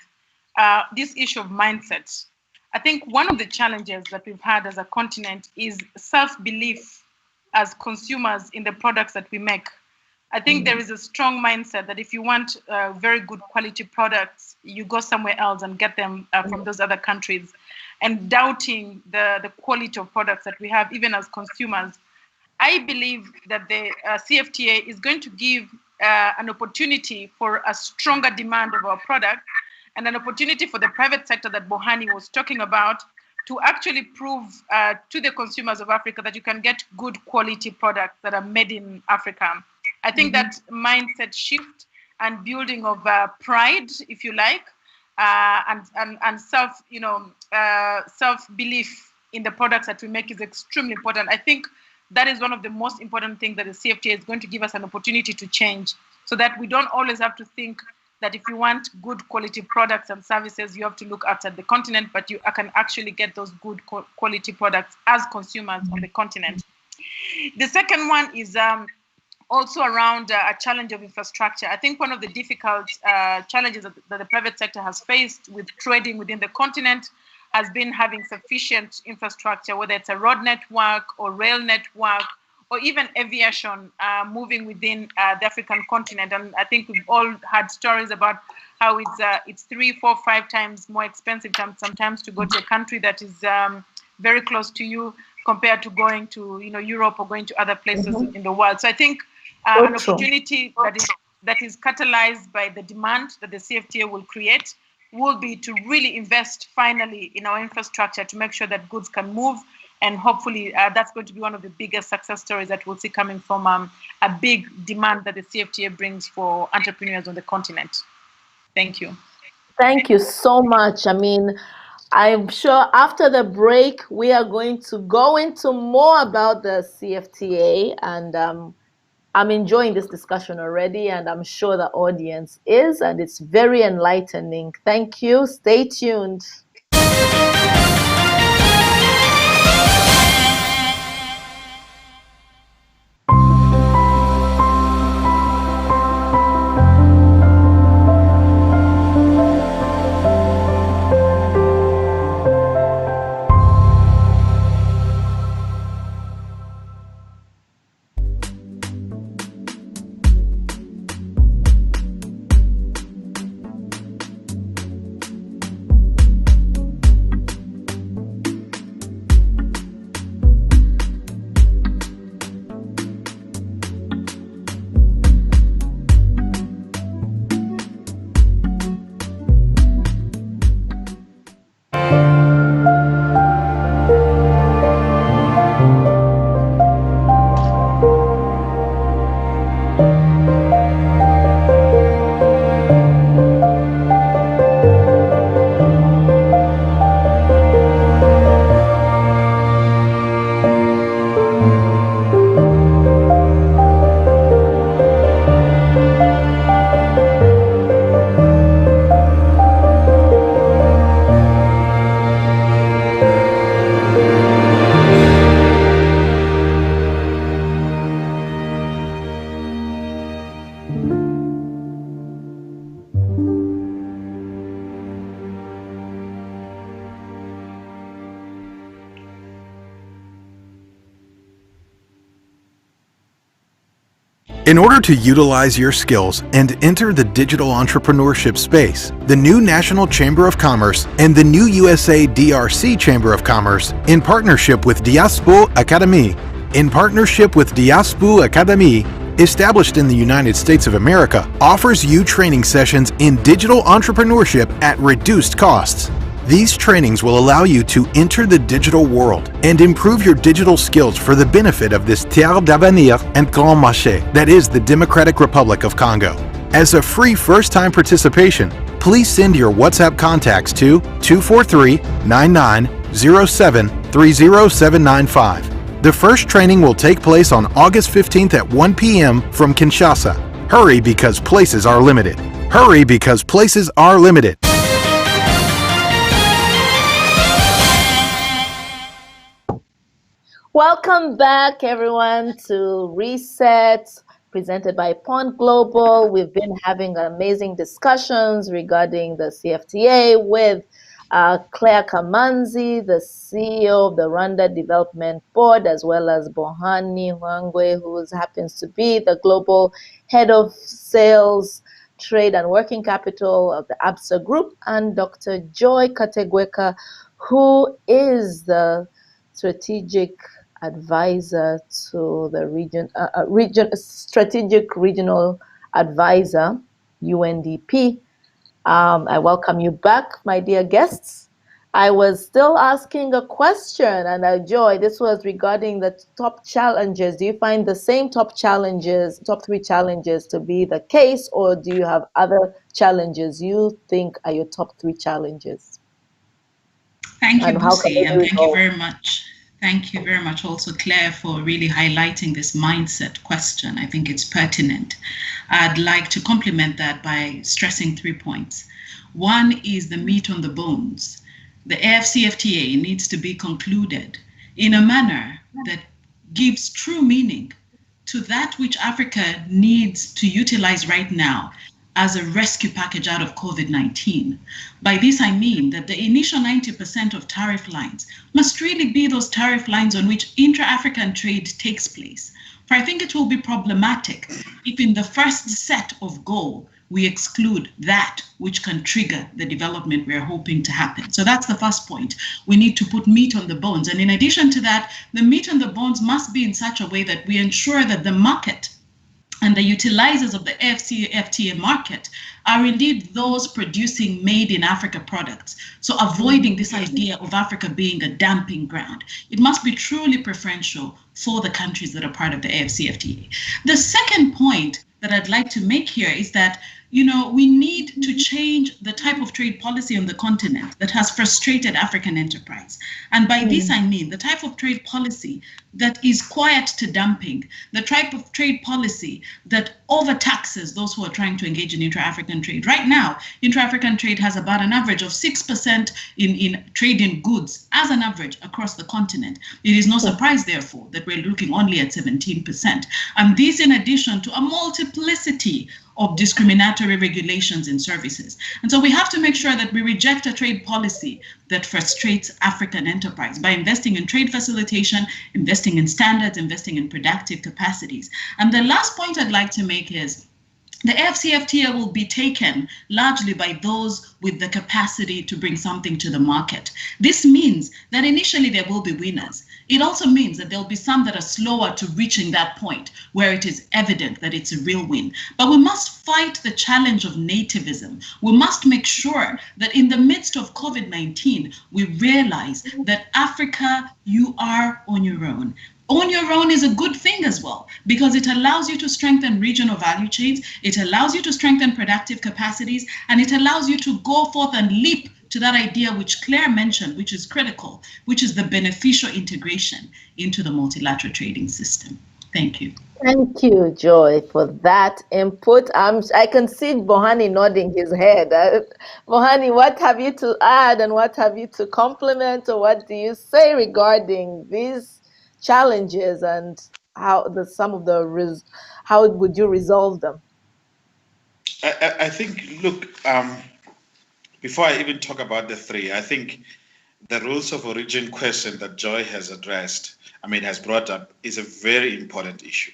this issue of mindset. I think one of the challenges that we've had as a continent is self-belief as consumers in the products that we make. I think there is a strong mindset that if you want very good quality products, you go somewhere else and get them from those other countries, and doubting the quality of products that we have, even as consumers. I believe that the CFTA is going to give an opportunity for a stronger demand of our product, and an opportunity for the private sector that Bohani was talking about to actually prove to the consumers of Africa that you can get good quality products that are made in Africa. I think that mindset shift and building of pride, if you like, and self-belief in the products that we make is extremely important. I think that is one of the most important things that the CFTA is going to give us an opportunity to change, so that we don't always have to think that if you want good quality products and services, you have to look outside the continent, but you can actually get those good quality products as consumers on the continent. The second one is also around a challenge of infrastructure. I think one of the difficult challenges that the private sector has faced with trading within the continent has been having sufficient infrastructure, whether it's a road network or rail network or even aviation moving within the African continent. And I think we've all had stories about how it's 3, 4, 5 times more expensive sometimes to go to a country that is very close to you compared to going to Europe or going to other places in the world. So I think an opportunity that is catalyzed by the demand that the CFTA will create will be to really invest finally in our infrastructure to make sure that goods can move. And hopefully that's going to be one of the biggest success stories that we'll see coming from a big demand that the CFTA brings for entrepreneurs on the continent. Thank you. Thank you so much. I mean, I'm sure after the break, we are going to go into more about the CFTA, and I'm enjoying this discussion already, and I'm sure the audience is, and it's very enlightening. Thank you. Stay tuned. In order to utilize your skills and enter the digital entrepreneurship space, the new National Chamber of Commerce and the new USA DRC Chamber of Commerce, in partnership with Diaspo Academy, established in the United States of America, offers you training sessions in digital entrepreneurship at reduced costs. These trainings will allow you to enter the digital world and improve your digital skills for the benefit of this terre d'avenir and grand marché that is the Democratic Republic of Congo. As a free first-time participation, please send your WhatsApp contacts to 243-9907-30795. The first training will take place on August 15th at 1 p.m. from Kinshasa. Hurry because places are limited. Hurry because places are limited. Welcome back, everyone, to Reset, presented by Pond Global. We've been having amazing discussions regarding the CFTA with Claire Kamanzi, the CEO of the Rwanda Development Board, as well as Bohani Hwangwe, who happens to be the Global Head of Sales, Trade and Working Capital of the AFCTA Group, and Dr. Joy Kategweka, who is the Strategic Advisor to the Strategic Regional Advisor, UNDP. I welcome you back, my dear guests. I was still asking a question, and Joy, this was regarding the top challenges. Do you find the same top 3 challenges to be the case, or do you have other challenges you think are your top 3 challenges? Thank you, Busi, and thank you very much. Thank you very much also, Claire, for really highlighting this mindset question. I think it's pertinent. I'd like to complement that by stressing 3 points. One is the meat on the bones. The AFCFTA needs to be concluded in a manner that gives true meaning to that which Africa needs to utilize right now. as a rescue package out of COVID-19. By this, I mean that the initial 90% of tariff lines must really be those tariff lines on which intra-African trade takes place. For I think it will be problematic if in the first set of goal, we exclude that which can trigger the development we're hoping to happen. So that's the first point. We need to put meat on the bones. And in addition to that, the meat on the bones must be in such a way that we ensure that the market and the utilizers of the AFCTA market are indeed those producing made in Africa products. So avoiding this idea of Africa being a dumping ground. It must be truly preferential for the countries that are part of the AFCTA. The second point that I'd like to make here is that, you know, we need to change the type of trade policy on the continent that has frustrated African enterprise. And by this, I mean the type of trade policy that is quiet to dumping, the type of trade policy that overtaxes those who are trying to engage in intra-African trade. Right now, intra-African trade has about an average of 6% in trade in goods as an average across the continent. It is no surprise, therefore, that we're looking only at 17%. And this in addition to a multiplicity of discriminatory regulations in services. And so we have to make sure that we reject a trade policy that frustrates African enterprise by investing in trade facilitation, investing in standards, investing in productive capacities. And the last point I'd like to make is the AFCFTA will be taken largely by those with the capacity to bring something to the market. This means that initially there will be winners. It also means that there'll be some that are slower to reaching that point where it is evident that it's a real win. But we must fight the challenge of nativism. We must make sure that in the midst of COVID-19, we realize that Africa, you are on your own. On your own is a good thing as well, because it allows you to strengthen regional value chains, it allows you to strengthen productive capacities, and it allows you to go forth and leap to that idea which Claire mentioned, which is critical, which is the beneficial integration into the multilateral trading system. Thank you. Thank you, Joy, for that input. I can see Bohani nodding his head. Bohani, what have you to add and what have you to complement, or what do you say regarding these challenges and how would you resolve them? I think, look, before I even talk about the three, I think the rules of origin question that Joy has has brought up is a very important issue.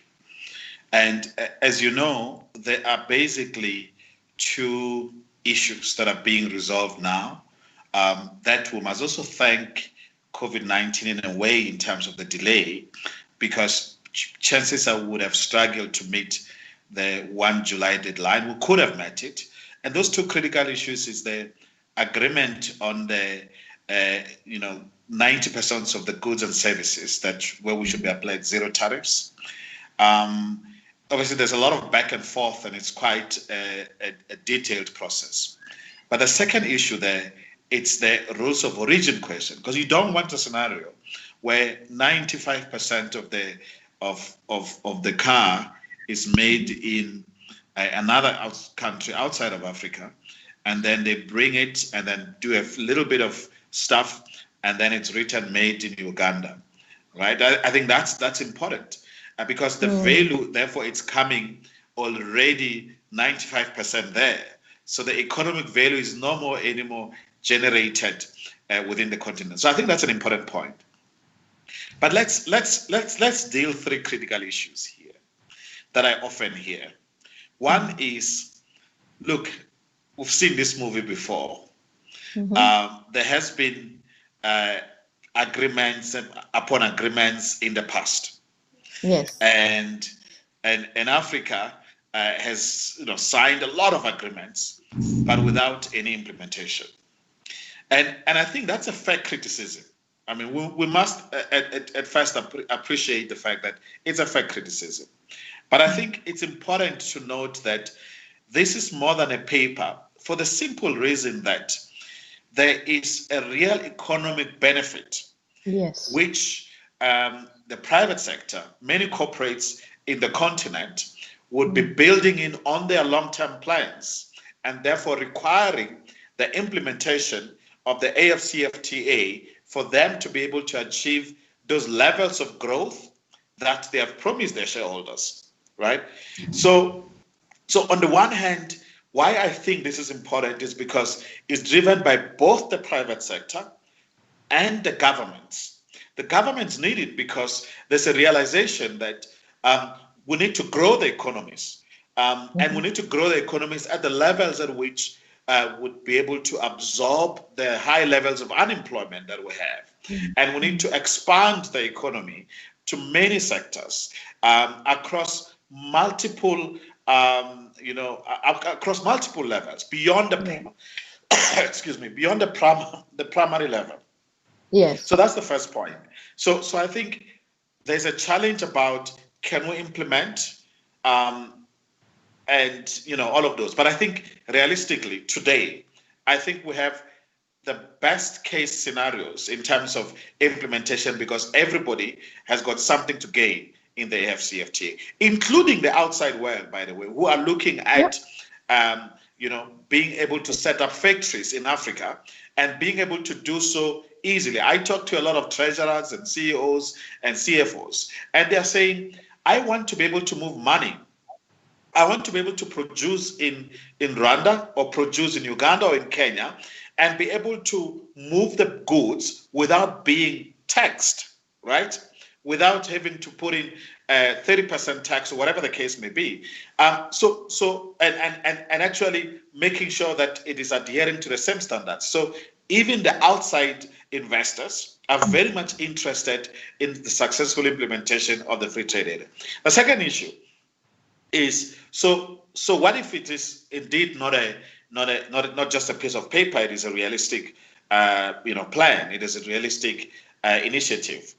And as you know, there are basically two issues that are being resolved now that we must also thank COVID-19 in a way in terms of the delay, because chances are we would have struggled to meet the 1 July deadline. We could have met it. And those two critical issues is the agreement on the 90% of the goods and services where we should be applied zero tariffs. Obviously, there's a lot of back and forth, and it's quite a detailed process. But the second issue there, it's the rules of origin question, because you don't want a scenario where 95% of the car is made in another country outside of Africa, and then they bring it and then do a little bit of stuff, and then it's written made in Uganda, right? I think that's important because the value, therefore, it's coming already 95% there. So the economic value is no more anymore generated within the continent. So I think that's an important point. But let's deal three critical issues here that I often hear. One is, look, we've seen this movie before. There has been agreements upon agreements in the past. Yes. And Africa has signed a lot of agreements, but without any implementation. And I think that's a fair criticism. I mean, we must at first appreciate the fact that it's a fair criticism. But I think it's important to note that this is more than a paper, for the simple reason that there is a real economic benefit, yes, which the private sector, many corporates in the continent would be building in on their long-term plans, and therefore requiring the implementation of the AFCFTA for them to be able to achieve those levels of growth that they have promised their shareholders, right? So on the one hand, why I think this is important is because it's driven by both the private sector and the governments. The governments need it because there's a realization that we need to grow the economies. And we need to grow the economies at the levels at which would be able to absorb the high levels of unemployment that we have. And we need to expand the economy to many sectors across multiple, across multiple levels beyond the beyond the primary level. Yes. So that's the first point. So I think there's a challenge about can we implement and all of those. But I think realistically today, I think we have the best case scenarios in terms of implementation because everybody has got something to gain in the AFCFTA, including the outside world, by the way, who are looking at being able to set up factories in Africa and being able to do so easily. I talk to a lot of treasurers and CEOs and CFOs, and they're saying, I want to be able to move money. I want to be able to produce in Rwanda or produce in Uganda or in Kenya and be able to move the goods without being taxed, right? Without having to put in 30% tax or whatever the case may be. And actually making sure that it is adhering to the same standards. So even the outside investors are very much interested in the successful implementation of the free trade area. The second issue is so what if it is indeed not just a piece of paper? It is a realistic plan. It is a realistic initiative.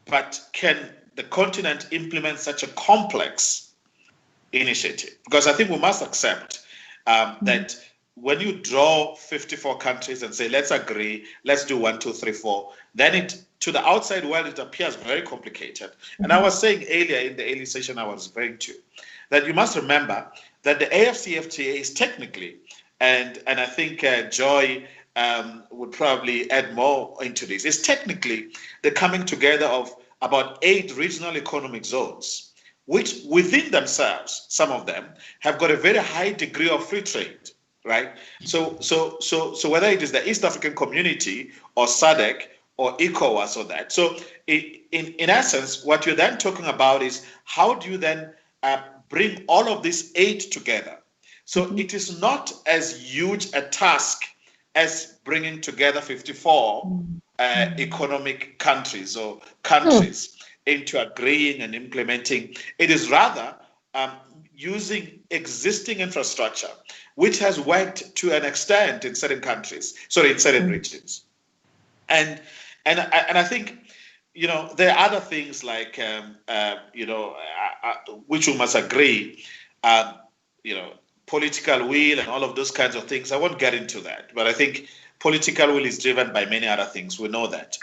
But can the continent implement such a complex initiative? Because I think we must accept that when you draw 54 countries and say, let's agree, let's do 1, 2, 3, 4, then to the outside world, it appears very complicated. And I was saying earlier in the early session I was referring to, that you must remember that the AFCFTA is technically, and I think Joy would probably add more into this, is technically the coming together of about 8 regional economic zones, which within themselves, some of them, have got a very high degree of free trade, right? So whether it is the East African Community or SADC or ECOWAS or that. So in essence, what you're then talking about is how do you then bring all of these 8 together? So it is not as huge a task as bringing together 54 economic countries or countries into agreeing and implementing. It is rather using existing infrastructure, which has worked to an extent in certain countries, in certain regions. And I think, there are other things like, which we must agree, political will and all of those kinds of things. I won't get into that, but I think political will is driven by many other things. We know that.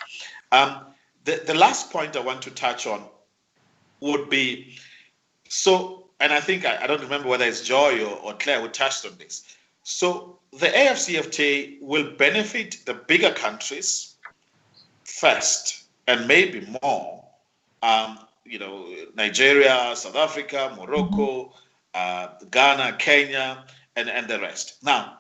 The last point I want to touch on would be, and I think, I don't remember whether it's Joy or Claire who touched on this. So the AFCFTA will benefit the bigger countries first, and maybe more, Nigeria, South Africa, Morocco, Ghana, Kenya, and the rest. Now,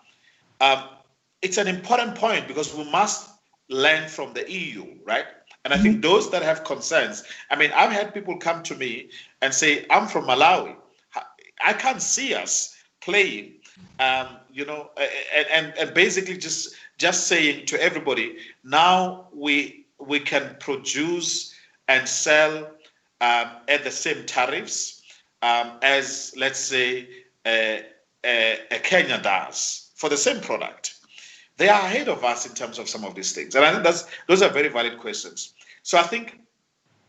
it's an important point because we must learn from the EU, right? And I think those that have concerns, I've had people come to me and say, I'm from Malawi. I can't see us playing, and basically just saying to everybody, now we can produce and sell at the same tariffs as, let's say, Kenya does for the same product. They are ahead of us in terms of some of these things. And I think those are very valid questions. So I think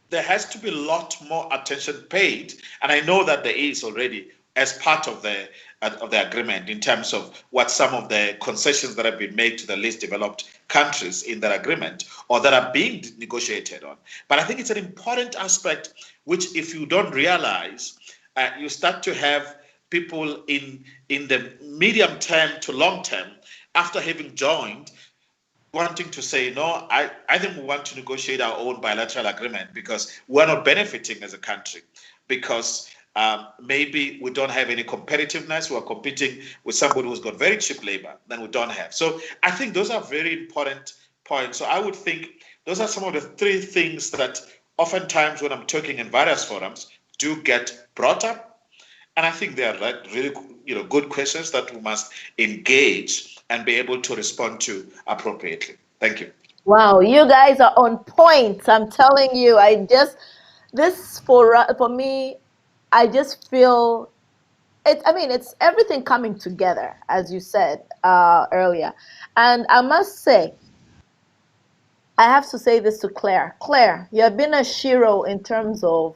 there has to be a lot more attention paid. And I know that there is already as part of the agreement in terms of what some of the concessions that have been made to the least developed countries in that agreement or that are being negotiated on. But I think it's an important aspect which, if you don't realize, you start to have people in the medium term to long term, after having joined, wanting to say, no, I think we want to negotiate our own bilateral agreement because we're not benefiting as a country, because Maybe we don't have any competitiveness. We're competing with somebody who's got very cheap labor than we don't have. So I think those are very important points. So I would think those are some of the three things that oftentimes when I'm talking in various forums do get brought up. And I think they are really good questions that we must engage and be able to respond to appropriately. Thank you. Wow, you guys are on point. I'm telling you, for me, I just feel it. I mean, it's everything coming together, as you said earlier. And I must say, I have to say this to Claire. Claire, you have been a hero in terms of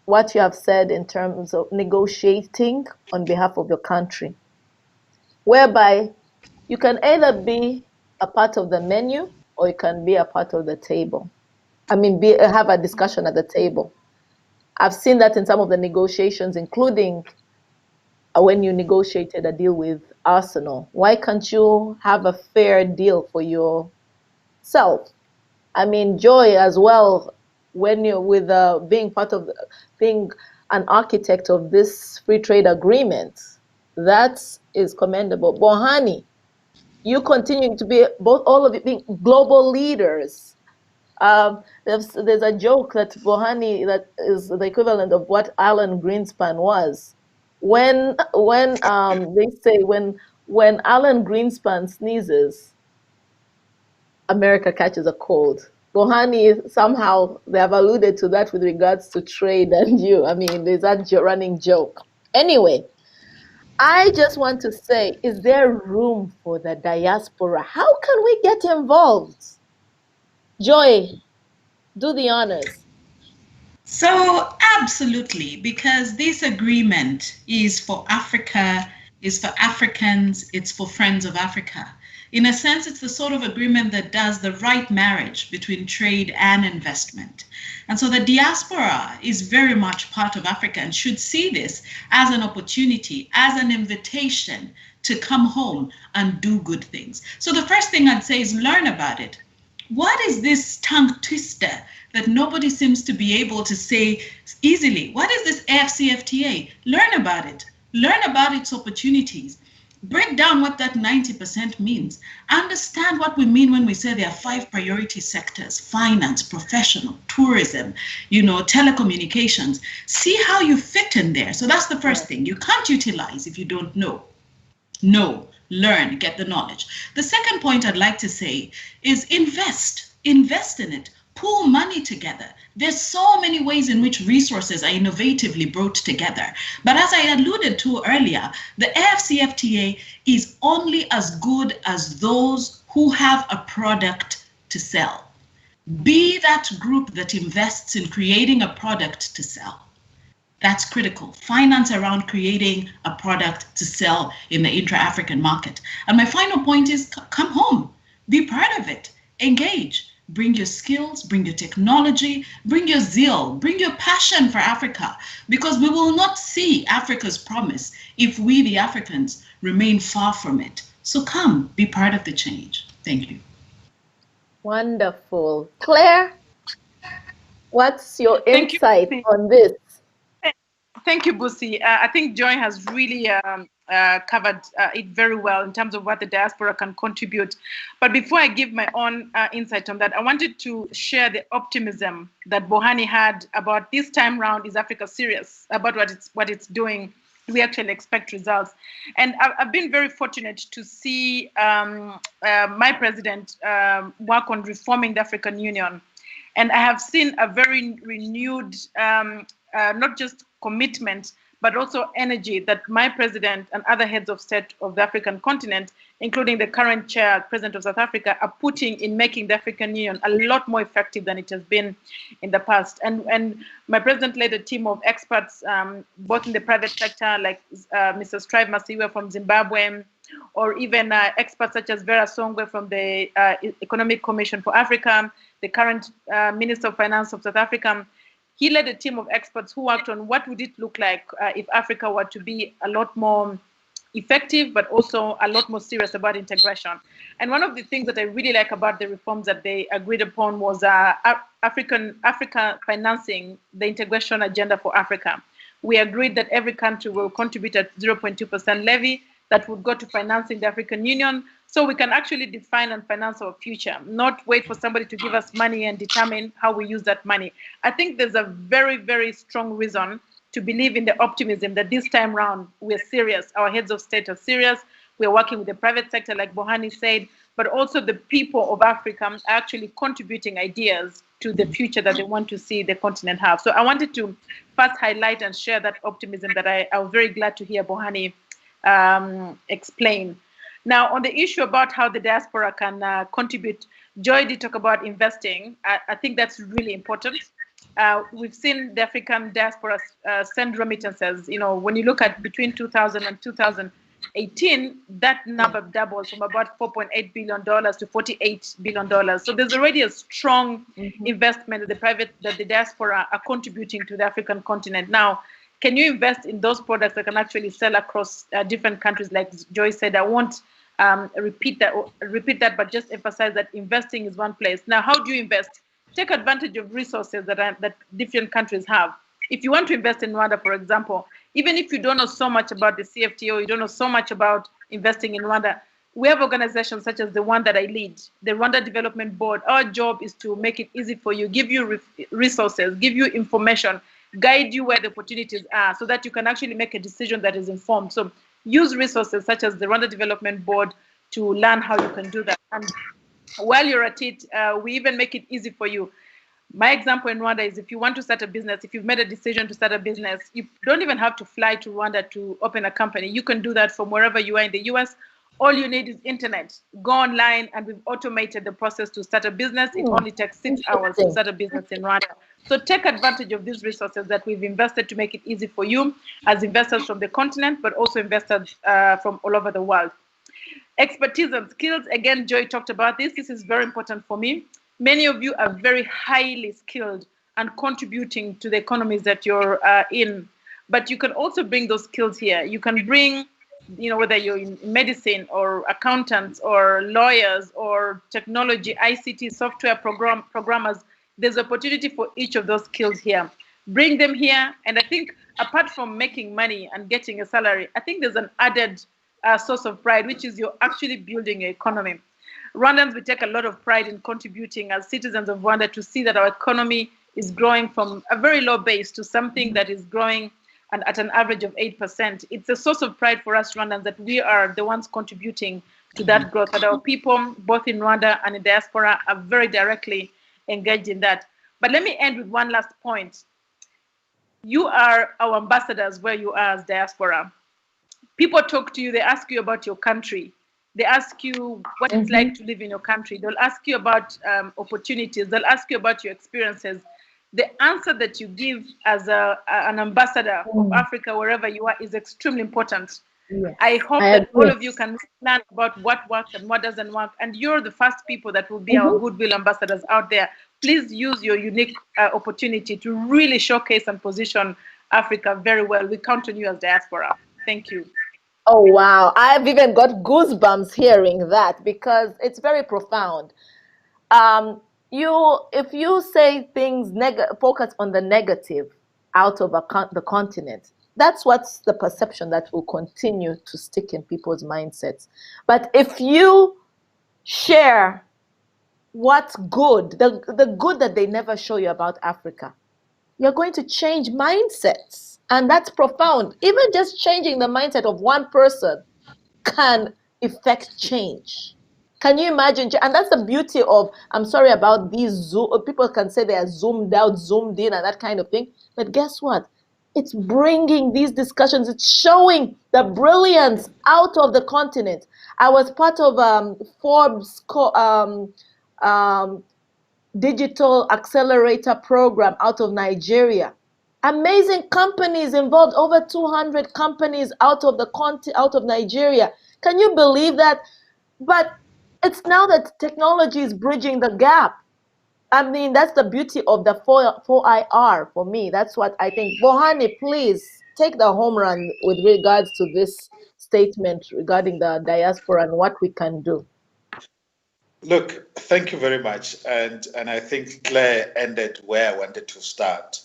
what you have said in terms of negotiating on behalf of your country, whereby you can either be a part of the menu or you can be a part of the table. I mean, have a discussion at the table. I've seen that in some of the negotiations, including when you negotiated a deal with Arsenal. Why can't you have a fair deal for yourself? I mean, Joy as well, when you're with being an architect of this free trade agreement, that is commendable. Bohani, you continue to be all of it being global leaders. There's a joke that Bohani, that is the equivalent of what Alan Greenspan was. When they say when Alan Greenspan sneezes, America catches a cold. Bohani, somehow they have alluded to that with regards to trade and you. I mean, there's that running joke. Anyway, I just want to say, is there room for the diaspora? How can we get involved? Joy, do the honors. So absolutely, because this agreement is for Africa, is for Africans, it's for friends of Africa. In a sense, it's the sort of agreement that does the right marriage between trade and investment. And so the diaspora is very much part of Africa and should see this as an opportunity, as an invitation to come home and do good things. So the first thing I'd say is learn about it. What is this tongue twister that nobody seems to be able to say easily? What is this AFCFTA? Learn about it. Learn about its opportunities. Break down what that 90% means. Understand what we mean when we say there are 5 priority sectors: finance, professional, tourism, telecommunications. See how you fit in there. So that's the first thing. You can't utilize if you don't know. Know, learn, get the knowledge. The second point I'd like to say is invest in it. Pool money together. There's so many ways in which resources are innovatively brought together. But as I alluded to earlier, the AFCFTA is only as good as those who have a product to sell. Be that group that invests in creating a product to sell. That's critical. Finance around creating a product to sell in the intra-African market. And my final point is come home. Be part of it. Engage. Bring your skills, bring your technology, bring your zeal, bring your passion for Africa, because we will not see Africa's promise if we, the Africans, remain far from it. So come, be part of the change. Thank you. Wonderful. Claire, what's your insight on this? Thank you, Busi. I think Joy has really covered it very well in terms of what the diaspora can contribute. But before I give my own insight on that, I wanted to share the optimism that Bohani had about this time round. Is Africa serious about what it's doing? We actually expect results. And I've been very fortunate to see my president work on reforming the African Union. And I have seen a very renewed, not just commitment, but also energy that my president and other heads of state of the African continent, including the current chair, President of South Africa, are putting in making the African Union a lot more effective than it has been in the past. And my president led a team of experts, both in the private sector, like Mr. Strive Masiwe from Zimbabwe, or even experts such as Vera Songwe from the Economic Commission for Africa, the current Minister of Finance of South Africa. He led a team of experts who worked on what would it look like if Africa were to be a lot more effective, but also a lot more serious about integration. And one of the things that I really like about the reforms that they agreed upon was Africa financing the integration agenda for Africa, we agreed that every country will contribute at 0.2% levy that would go to financing the African Union, so we can actually define and finance our future, not wait for somebody to give us money and determine how we use that money. I think there's a very, very strong reason to believe in the optimism that this time round we're serious. Our heads of state are serious. We're working with the private sector, like Bohani said, but also the people of Africa are actually contributing ideas to the future that they want to see the continent have. So I wanted to first highlight and share that optimism that I was very glad to hear Bohani explain. Now, on the issue about how the diaspora can contribute, Joy did talk about investing. I think that's really important. We've seen the African diaspora send remittances. You know, when you look at between 2000 and 2018, that number doubled from about $4.8 billion to $48 billion. So there's already a strong investment that the diaspora are contributing to the African continent. Now, can you invest in those products that can actually sell across different countries? Like Joy said, I won't repeat that, but just emphasize that investing is one place. Now, how do you invest? Take advantage of resources that different countries have. If you want to invest in Rwanda, for example, even if you don't know so much about the CFTO, you don't know so much about investing in Rwanda, we have organizations such as the one that I lead, the Rwanda Development Board. Our job is to make it easy for you, give you resources, give you information, guide you where the opportunities are so that you can actually make a decision that is informed. So use resources such as the Rwanda Development Board to learn how you can do that. And while you're at it, we even make it easy for you. My example in Rwanda is if you want to start a business, if you've made a decision to start a business, you don't even have to fly to Rwanda to open a company. You can do that from wherever you are in the US. All you need is internet. Go online, and we've automated the process to start a business. It only takes 6 hours to start a business in Rwanda. So take advantage of these resources that we've invested to make it easy for you as investors from the continent, but also investors from all over the world. Expertise and skills, again, Joy talked about this. This is very important for me. Many of you are very highly skilled and contributing to the economies that you're in, but you can also bring those skills here. You can bring, you know, whether you're in medicine or accountants or lawyers or technology, ICT, software programmers, there's opportunity for each of those skills here. Bring them here, and I think apart from making money and getting a salary, I think there's an added source of pride, which is you're actually building your economy. Rwandans, we take a lot of pride in contributing as citizens of Rwanda to see that our economy is growing from a very low base to something that is growing and at an average of 8%. It's a source of pride for us Rwandans that we are the ones contributing to that growth, that our people, both in Rwanda and in diaspora, are very directly engaged in that. But let me end with one last point. You are our ambassadors where you are as diaspora. People talk to you, they ask you about your country. They ask you what it's like to live in your country. They'll ask you about opportunities. They'll ask you about your experiences. The answer that you give as an ambassador of Africa, wherever you are, is extremely important. Yes. I hope that all of you can learn about what works and what doesn't work. And you're the first people that will be our goodwill ambassadors out there. Please use your unique opportunity to really showcase and position Africa very well. We count on you as diaspora. Thank you. Oh, wow. I've even got goosebumps hearing that because it's very profound. If you say things, focus on the negative out of the continent, that's what's the perception that will continue to stick in people's mindsets. But if you share what's good, the good that they never show you about Africa, you're going to change mindsets. And that's profound. Even just changing the mindset of one person can effect change. Can you imagine? And that's the beauty of, I'm sorry about these Zoom, people can say they are zoomed out, zoomed in and that kind of thing. But guess what? It's bringing these discussions. It's showing the brilliance out of the continent. I was part of Forbes digital accelerator program out of Nigeria. Amazing companies involved, over 200 companies out of Nigeria. Can you believe that? But it's now that technology is bridging the gap. I mean, that's the beauty of the 4IR for me. That's what I think. Bohani, please take the home run with regards to this statement regarding the diaspora and what we can do. Look, thank you very much. And I think Claire ended where I wanted to start.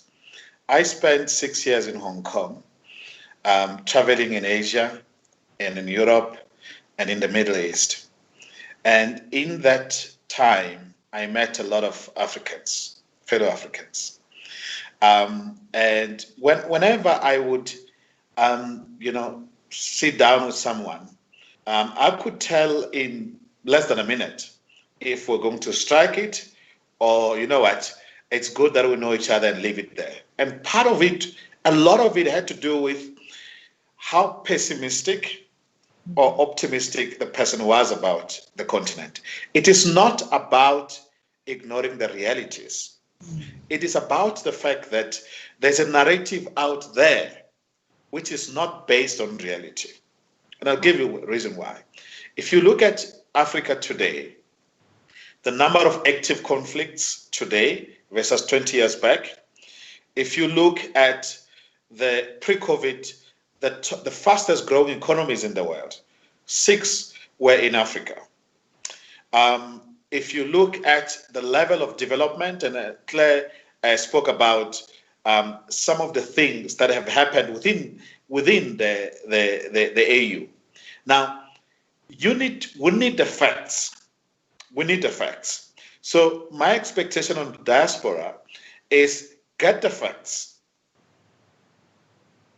I spent 6 years in Hong Kong, traveling in Asia and in Europe and in the Middle East. And in that time, I met a lot of Africans, fellow Africans. And whenever I would, sit down with someone, I could tell in less than a minute if we're going to strike it, or you know what, it's good that we know each other and leave it there. And part of it, a lot of it had to do with how pessimistic or optimistic the person was about the continent. It is not about ignoring the realities. It is about the fact that there's a narrative out there which is not based on reality. And I'll give you a reason why. If you look at Africa today, the number of active conflicts today versus 20 years back, if you look at the pre-COVID, the fastest growing economies in the world, 6 were in Africa. If you look at the level of development, and Claire spoke about some of the things that have happened within the AU. Now, we need the facts. We need the facts. So my expectation on the diaspora is get the facts,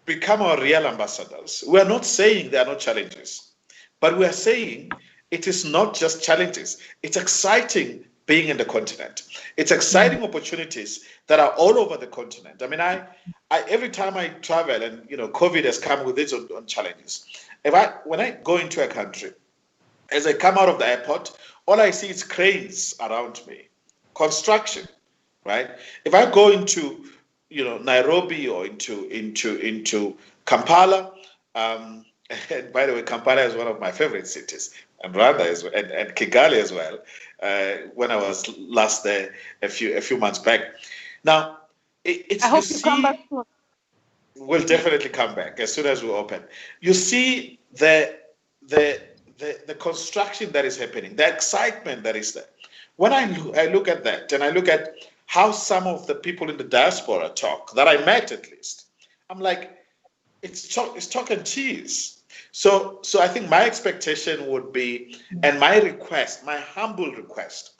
become our real ambassadors. We are not saying there are no challenges, but we are saying it is not just challenges. It's exciting being in the continent. It's exciting opportunities that are all over the continent. I mean, I every time I travel, and COVID has come with its own challenges. When I go into a country, as I come out of the airport, all I see is cranes around me, construction, right? If I go into Nairobi or into Kampala, and by the way, Kampala is one of my favorite cities, and Rwanda and Kigali as well. When I was last there a few months back. Now, I hope you come back soon. We'll definitely come back as soon as we open. You see the construction that is happening, the excitement that is there. When I look at that, and I look at how some of the people in the diaspora talk, that I met at least, I'm like, it's chalk and cheese. So I think my expectation would be, and my request, my humble request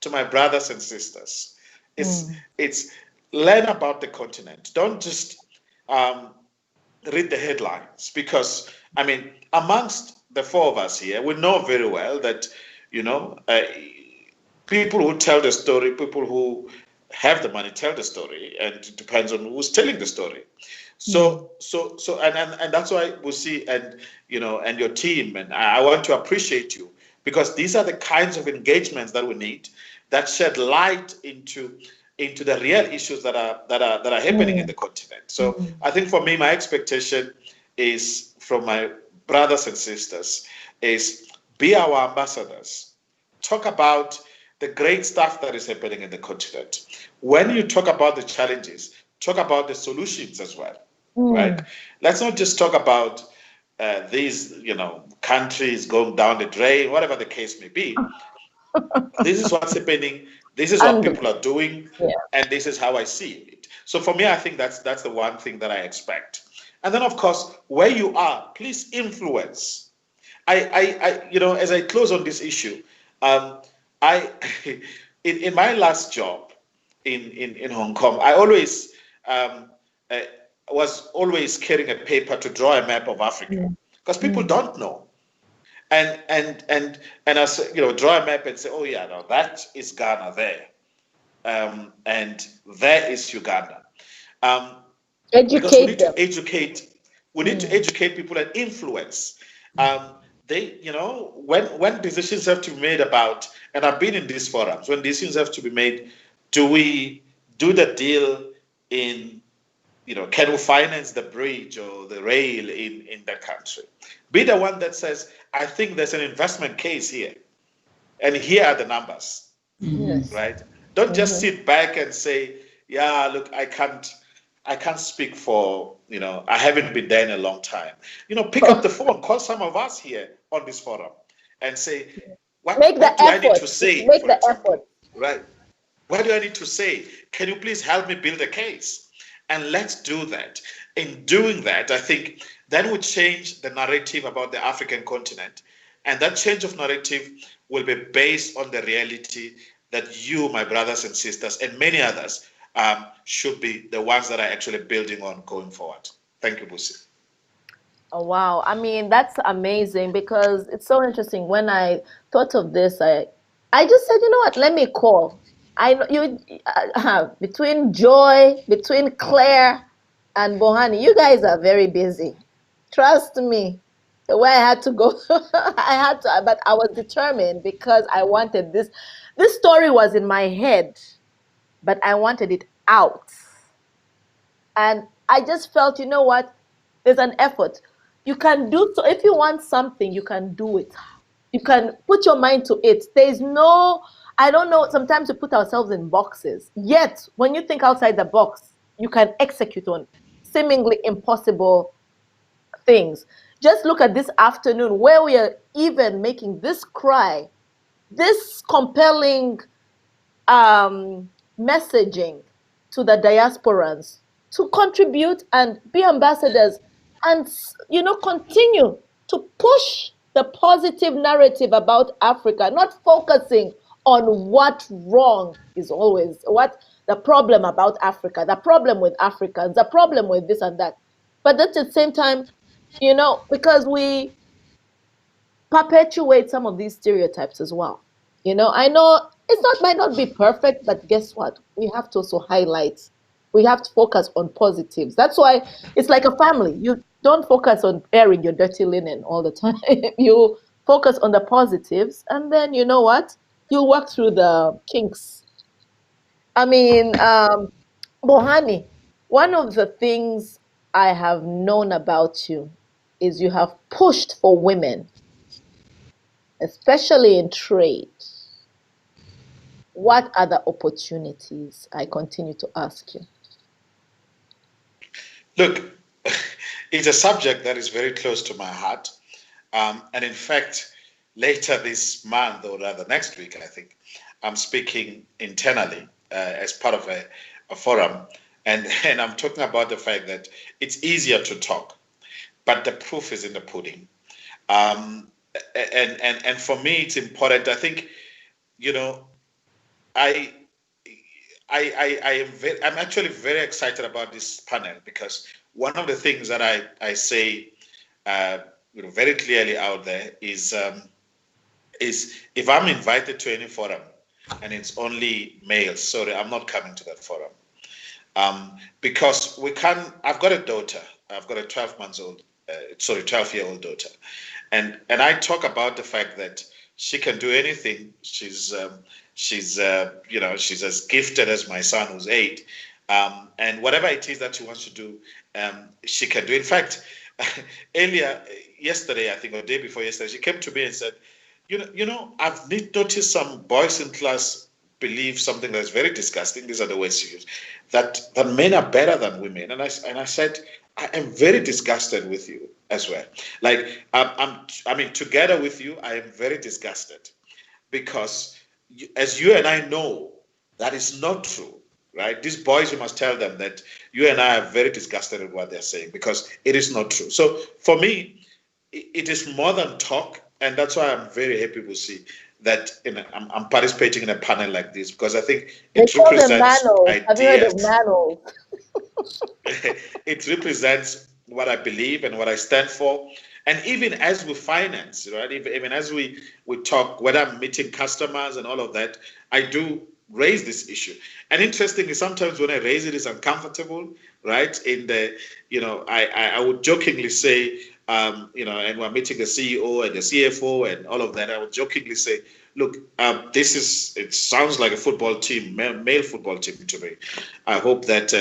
to my brothers and sisters, it's learn about the continent. Don't just read the headlines, because I mean, amongst the 4 of us here, we know very well that people who tell the story, people who have the money tell the story, and it depends on who's telling the story. So and that's why we see, and and your team, and I want to appreciate you, because these are the kinds of engagements that we need, that shed light into the real issues that are happening in the continent. So I think for me, my expectation is from my brothers and sisters is be our ambassadors. Talk about the great stuff that is happening in the continent. When you talk about the challenges, talk about the solutions as well, right? Let's not just talk about these, countries going down the drain, whatever the case may be. This is what's happening. This is what people are doing, and this is how I see it. So for me, I think that's the one thing that I expect. And then, of course, where you are, please influence. As I close on this issue, in my last job in Hong Kong, I always was always carrying a paper to draw a map of Africa, because people don't know. And I say, draw a map and say, oh yeah, no, that is Ghana there, and there is Uganda. Educate them. We need to educate people and influence. When decisions have to be made about, and I've been in these forums, when decisions have to be made, do we do the deal in, can we finance the bridge or the rail in the country? Be the one that says, I think there's an investment case here, and here are the numbers, right? Don't just sit back and say, yeah, look, I can't speak for, I haven't been there in a long time. Pick up the phone, call some of us here on this forum and say, what do I need to say? Make the effort. Right. What do I need to say? Can you please help me build a case? and let's do that. In doing that, I think then we change the narrative about the African continent, and that change of narrative will be based on the reality that you, my brothers and sisters, and many others should be the ones that are actually building on going forward. Thank you, Busi. Oh, wow. I mean, that's amazing because it's so interesting. When I thought of this, I just said, you know what, let me call. I know you between Joy, between Claire and Bohani, you guys are very busy. Trust me. The way I had to go, I had to, but I was determined because I wanted this. This story was in my head, but I wanted it out. And I just felt, you know what? There's an effort. You can do so. If you want something, you can do it. You can put your mind to it. There's no, I don't know, sometimes we put ourselves in boxes. Yet, when you think outside the box, you can execute on seemingly impossible things. Just look at this afternoon where we are even making this cry, this compelling messaging to the diasporans to contribute and be ambassadors and, you know, continue to push the positive narrative about Africa, not focusing on what wrong is always, what the problem about Africa, the problem with Africans, the problem with this and that. But at the same time, you know, because we perpetuate some of these stereotypes as well. You know, I know it's not might not be perfect, but guess what? We have to also highlight. We have to focus on positives. That's why it's like a family. You don't focus on airing your dirty linen all the time. You focus on the positives, and then you know what? You work through the kinks. I mean, Bohani, one of the things I have known about you is you have pushed for women, especially in trade. What are the opportunities? I continue to ask you. Look, it's a subject that is very close to my heart. And in fact, later this month, or rather next week, I think, I'm speaking internally as part of a forum. And I'm talking about the fact that it's easier to talk, but the proof is in the pudding. And for me, it's important. I think, you know, I'm actually very excited about this panel because one of the things that I say very clearly out there is if I'm invited to any forum and it's only males, sorry, I'm not coming to that forum. Because I've got a daughter. I've got a 12-year-old daughter. And I talk about the fact that she can do anything. She's as gifted as my son who's 8. And whatever it is that she wants to do, she can do. In fact, yesterday, I think, or the day before yesterday, she came to me and said, I've noticed some boys in class believe something that's very disgusting. These are the words she used, that men are better than women. And I said, I am very disgusted with you as well. Like, together with you, I am very disgusted because as you and I know, that is not true, right? These boys, you must tell them that you and I are very disgusted with what they're saying because it is not true. So for me, it is more than talk. And that's why I'm very happy to see that I'm participating in a panel like this because I think it represents ideas. Have you heard of Manos? It represents what I believe and what I stand for. And even as we finance, right? Even as we talk, whether I'm meeting customers and all of that, I do raise this issue. And interestingly, sometimes when I raise it, it's uncomfortable, right? I would jokingly say, and we're meeting the CEO and the CFO and all of that, I would jokingly say, look, it sounds like a football team, male football team to me. I hope that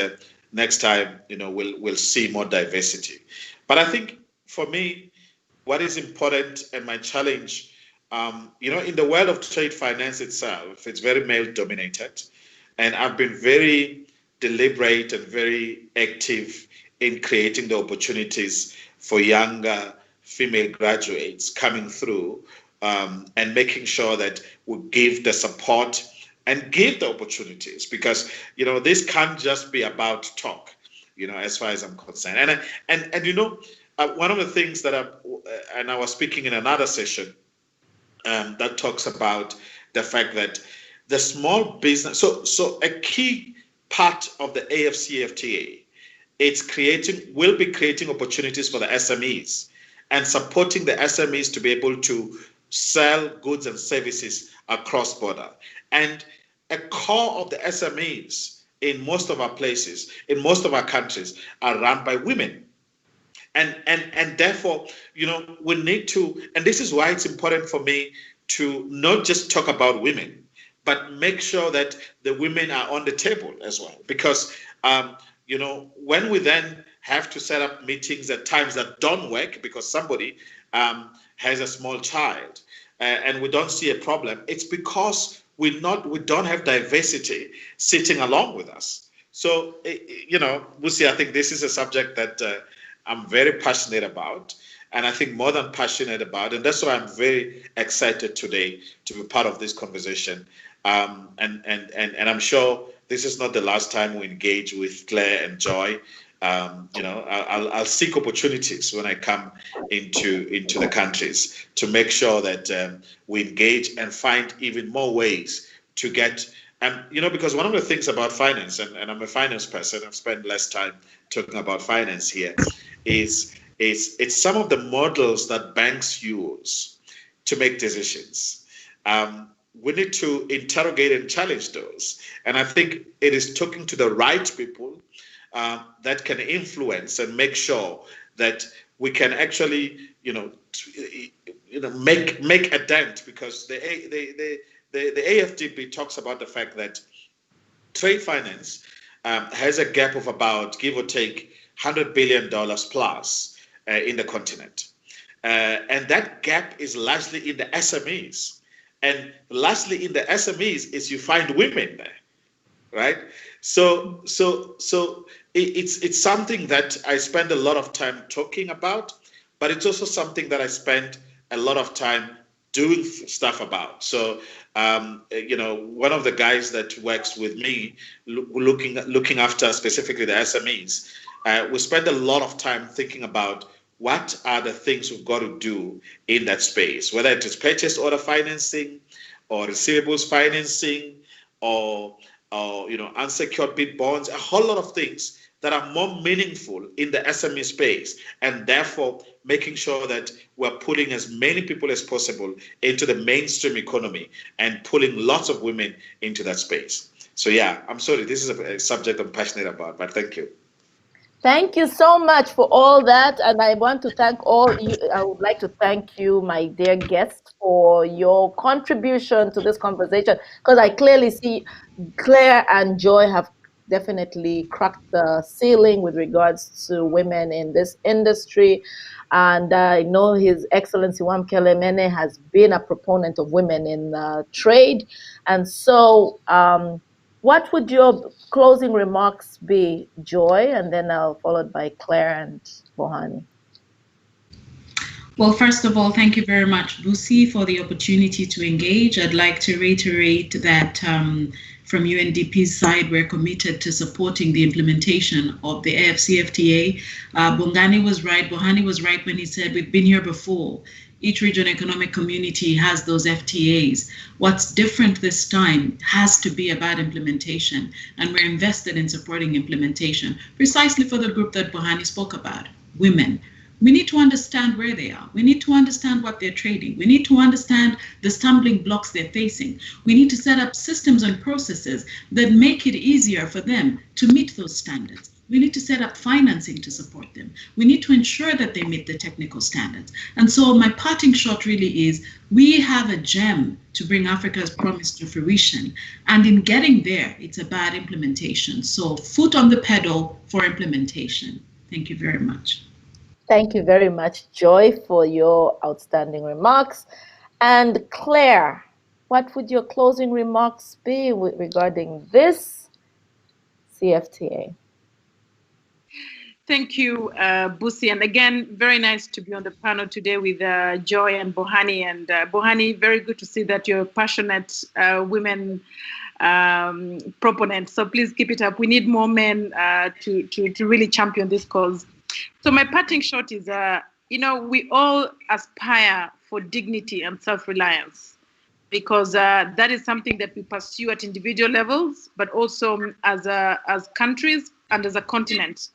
next time, we'll see more diversity. But I think for me, what is important and my challenge, in the world of trade finance itself, it's very male dominated. And I've been very deliberate and very active in creating the opportunities for younger female graduates coming through and making sure that we give the support and give the opportunities because, this can't just be about talk. as far as I'm concerned. And one of the things that I was speaking in another session that talks about the fact that the small business, so a key part of the AFCTA, will be creating opportunities for the SMEs and supporting the SMEs to be able to sell goods and services across border. And a core of the SMEs in most of our places, in most of our countries, are run by women. And therefore, we need to, and this is why it's important for me to not just talk about women, but make sure that the women are on the table as well. Because, when we then have to set up meetings at times that don't work because somebody has a small child and we don't see a problem, it's because we don't have diversity sitting along with us. So, Busi, I think this is a subject that I'm very passionate about, and I think more than passionate about, and that's why I'm very excited today to be part of this conversation. And I'm sure this is not the last time we engage with Claire and Joy. I'll seek opportunities when I come into the countries to make sure that we engage and find even more ways to get. Because one of the things about finance, and I'm a finance person, I've spent less time talking about finance here, is it's some of the models that banks use to make decisions. We need to interrogate and challenge those. And I think it is talking to the right people that can influence and make sure that we can actually, make a dent, because the AFDB talks about the fact that trade finance has a gap of about, give or take, $100 billion plus in the continent. And that gap is largely in the SMEs. And lastly, in the SMEs is you find women there, right? So it's something that I spend a lot of time talking about, but it's also something that I spend a lot of time doing stuff about. So, one of the guys that works with me, looking after specifically the SMEs, we spend a lot of time thinking about what are the things we've got to do in that space, whether it is purchase order financing or receivables financing or unsecured bid bonds, a whole lot of things that are more meaningful in the SME space, and therefore making sure that we're pulling as many people as possible into the mainstream economy and pulling lots of women into that space. So yeah, I'm sorry, this is a subject I'm passionate about, but thank you. Thank you so much for all that, and I want to thank all you. I would like to thank you, my dear guest, for your contribution to this conversation, because I clearly see Claire and Joy have definitely cracked the ceiling with regards to women in this industry. And I know His Excellency Wamkele Mene has been a proponent of women in trade. And so what would your closing remarks be, Joy? And then I'll followed by Claire and Bohani. Well, first of all, thank you very much, Busi, for the opportunity to engage. I'd like to reiterate that from UNDP's side, we're committed to supporting the implementation of the AFCFTA. Bohani was right when he said we've been here before. Each region economic community has those FTAs. What's different this time has to be about implementation, and we're invested in supporting implementation, precisely for the group that Bohani spoke about, women. We need to understand where they are. We need to understand what they're trading. We need to understand the stumbling blocks they're facing. We need to set up systems and processes that make it easier for them to meet those standards. We need to set up financing to support them. We need to ensure that they meet the technical standards. And so my parting shot really is, we have a gem to bring Africa's promise to fruition. And in getting there, it's about implementation. So foot on the pedal for implementation. Thank you very much. Thank you very much, Joy, for your outstanding remarks. And Claire, what would your closing remarks be regarding this CFTA? Thank you, Busi. And again, very nice to be on the panel today with Joy and Bohani. And Bohani, very good to see that you're a passionate women proponents. So please keep it up. We need more men to really champion this cause. So my parting shot is, we all aspire for dignity and self-reliance, because that is something that we pursue at individual levels, but also as countries and as a continent.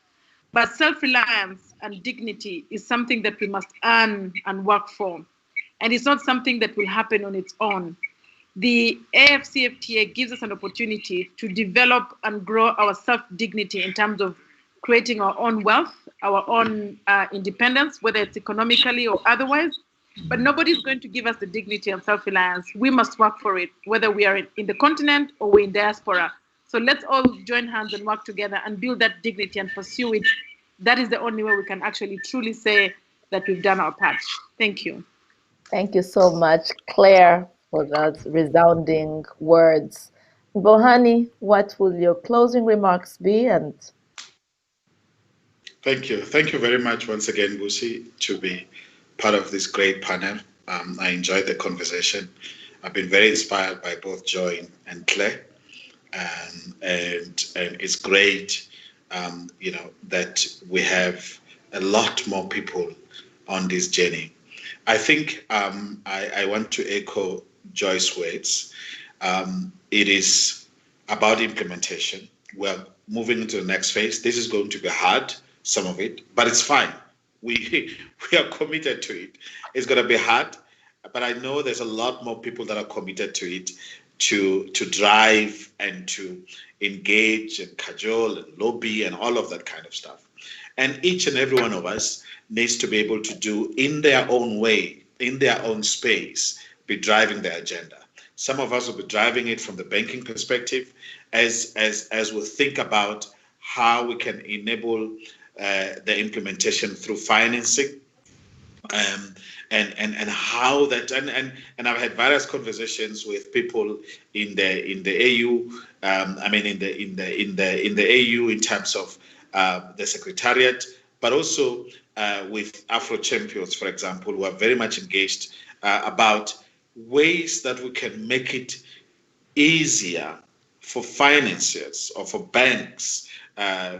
But self-reliance and dignity is something that we must earn and work for. And it's not something that will happen on its own. The AFCFTA gives us an opportunity to develop and grow our self-dignity in terms of creating our own wealth, our own independence, whether it's economically or otherwise. But nobody's going to give us the dignity and self-reliance. We must work for it, whether we are in the continent or we're in diaspora. So let's all join hands and work together and build that dignity and pursue it. That is the only way we can actually truly say that we've done our part. Thank you. Thank you so much, Claire, for those resounding words. Bohani, what will your closing remarks be? And thank you very much once again, Busi, to be part of this great panel. I enjoyed the conversation. I've been very inspired by both Joy and Claire, and it's great, that we have a lot more people on this journey. I think I want to echo Joy's words. It is about implementation. We're moving into the next phase. This is going to be hard, some of it, but it's fine. We are committed to it. It's going to be hard, but I know there's a lot more people that are committed to it, to drive and to engage and cajole and lobby and all of that kind of stuff. And each and every one of us needs to be able to do in their own way, in their own space, be driving the agenda. Some of us will be driving it from the banking perspective as we think about how we can enable the implementation through financing, and how that, and I've had various conversations with people in the AU. In the AU in terms of the Secretariat, but also with Afro Champions, for example, who are very much engaged about ways that we can make it easier for financiers or for banks,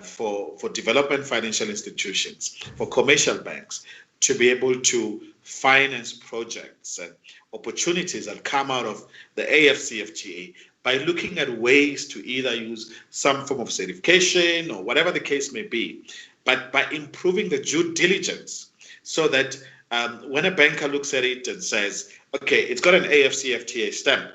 for development financial institutions, for commercial banks to be able to finance projects and opportunities that come out of the AFCFTA by looking at ways to either use some form of certification or whatever the case may be, but by improving the due diligence so that when a banker looks at it and says, okay, it's got an AFCFTA stamp,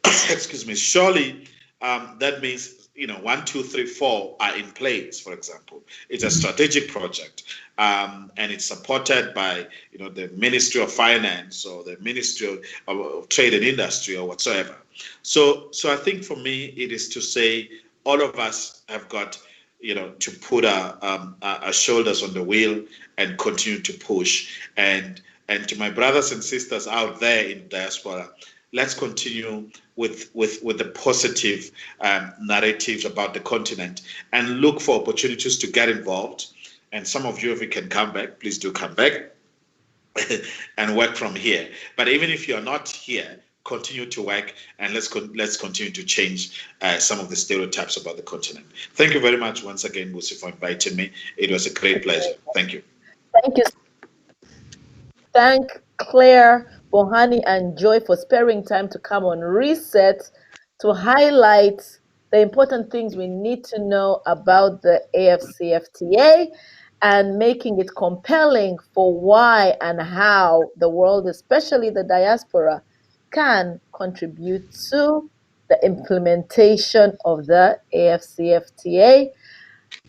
excuse me, surely that means 1, 2, 3, 4 are in place, for example. It's a strategic project, and it's supported by the Ministry of Finance or the Ministry of Trade and Industry or whatsoever. So I think for me, it is to say all of us have got to put our shoulders on the wheel and continue to push. And to my brothers and sisters out there in diaspora, let's continue with the positive narratives about the continent and look for opportunities to get involved. And some of you, if you can come back, please do come back and work from here. But even if you're not here, continue to work, and let's continue to change some of the stereotypes about the continent. Thank you very much once again, Busi, for inviting me. It was a great pleasure. Thank you. Thank you. Thank Claire, Bohani, and Joy for sparing time to come on Reset to highlight the important things we need to know about the AFCFTA and making it compelling for why and how the world, especially the diaspora, can contribute to the implementation of the AFCFTA.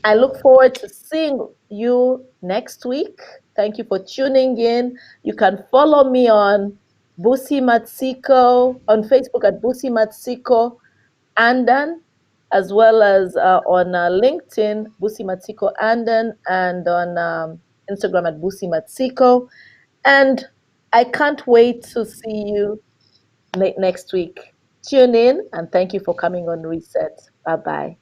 I look forward to seeing you next week. Thank you for tuning in. You can follow me on Busi Matsiko, on Facebook at Busi Matsiko Andan, as well as on LinkedIn, Busi Matsiko Andan, and on Instagram at Busi Matsiko. And I can't wait to see you next week. Tune in, and thank you for coming on Reset. Bye-bye.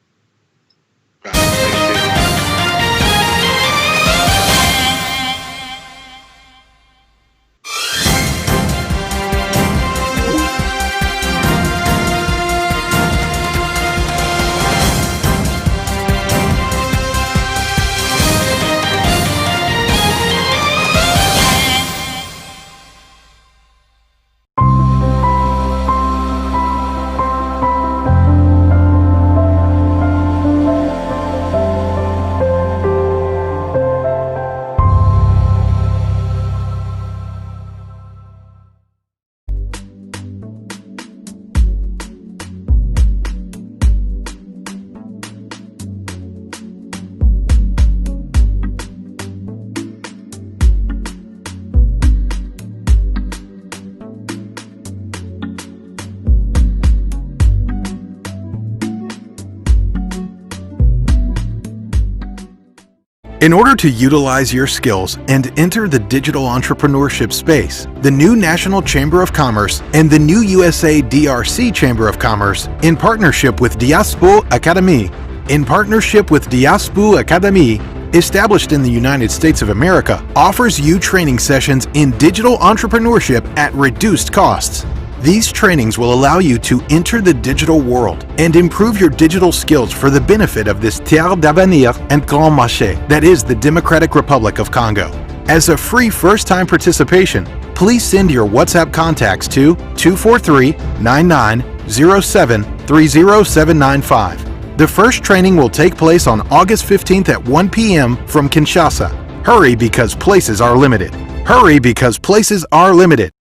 In order to utilize your skills and enter the digital entrepreneurship space, the new National Chamber of Commerce and the new USA DRC Chamber of Commerce, in partnership with Diaspo Academy, established in the United States of America, offers you training sessions in digital entrepreneurship at reduced costs. These trainings will allow you to enter the digital world and improve your digital skills for the benefit of this terre d'avenir and grand marché that is the Democratic Republic of Congo. As a free first-time participation, please send your WhatsApp contacts to 243-9907-30795. The first training will take place on August 15th at 1 p.m. from Kinshasa. Hurry because places are limited. Hurry because places are limited.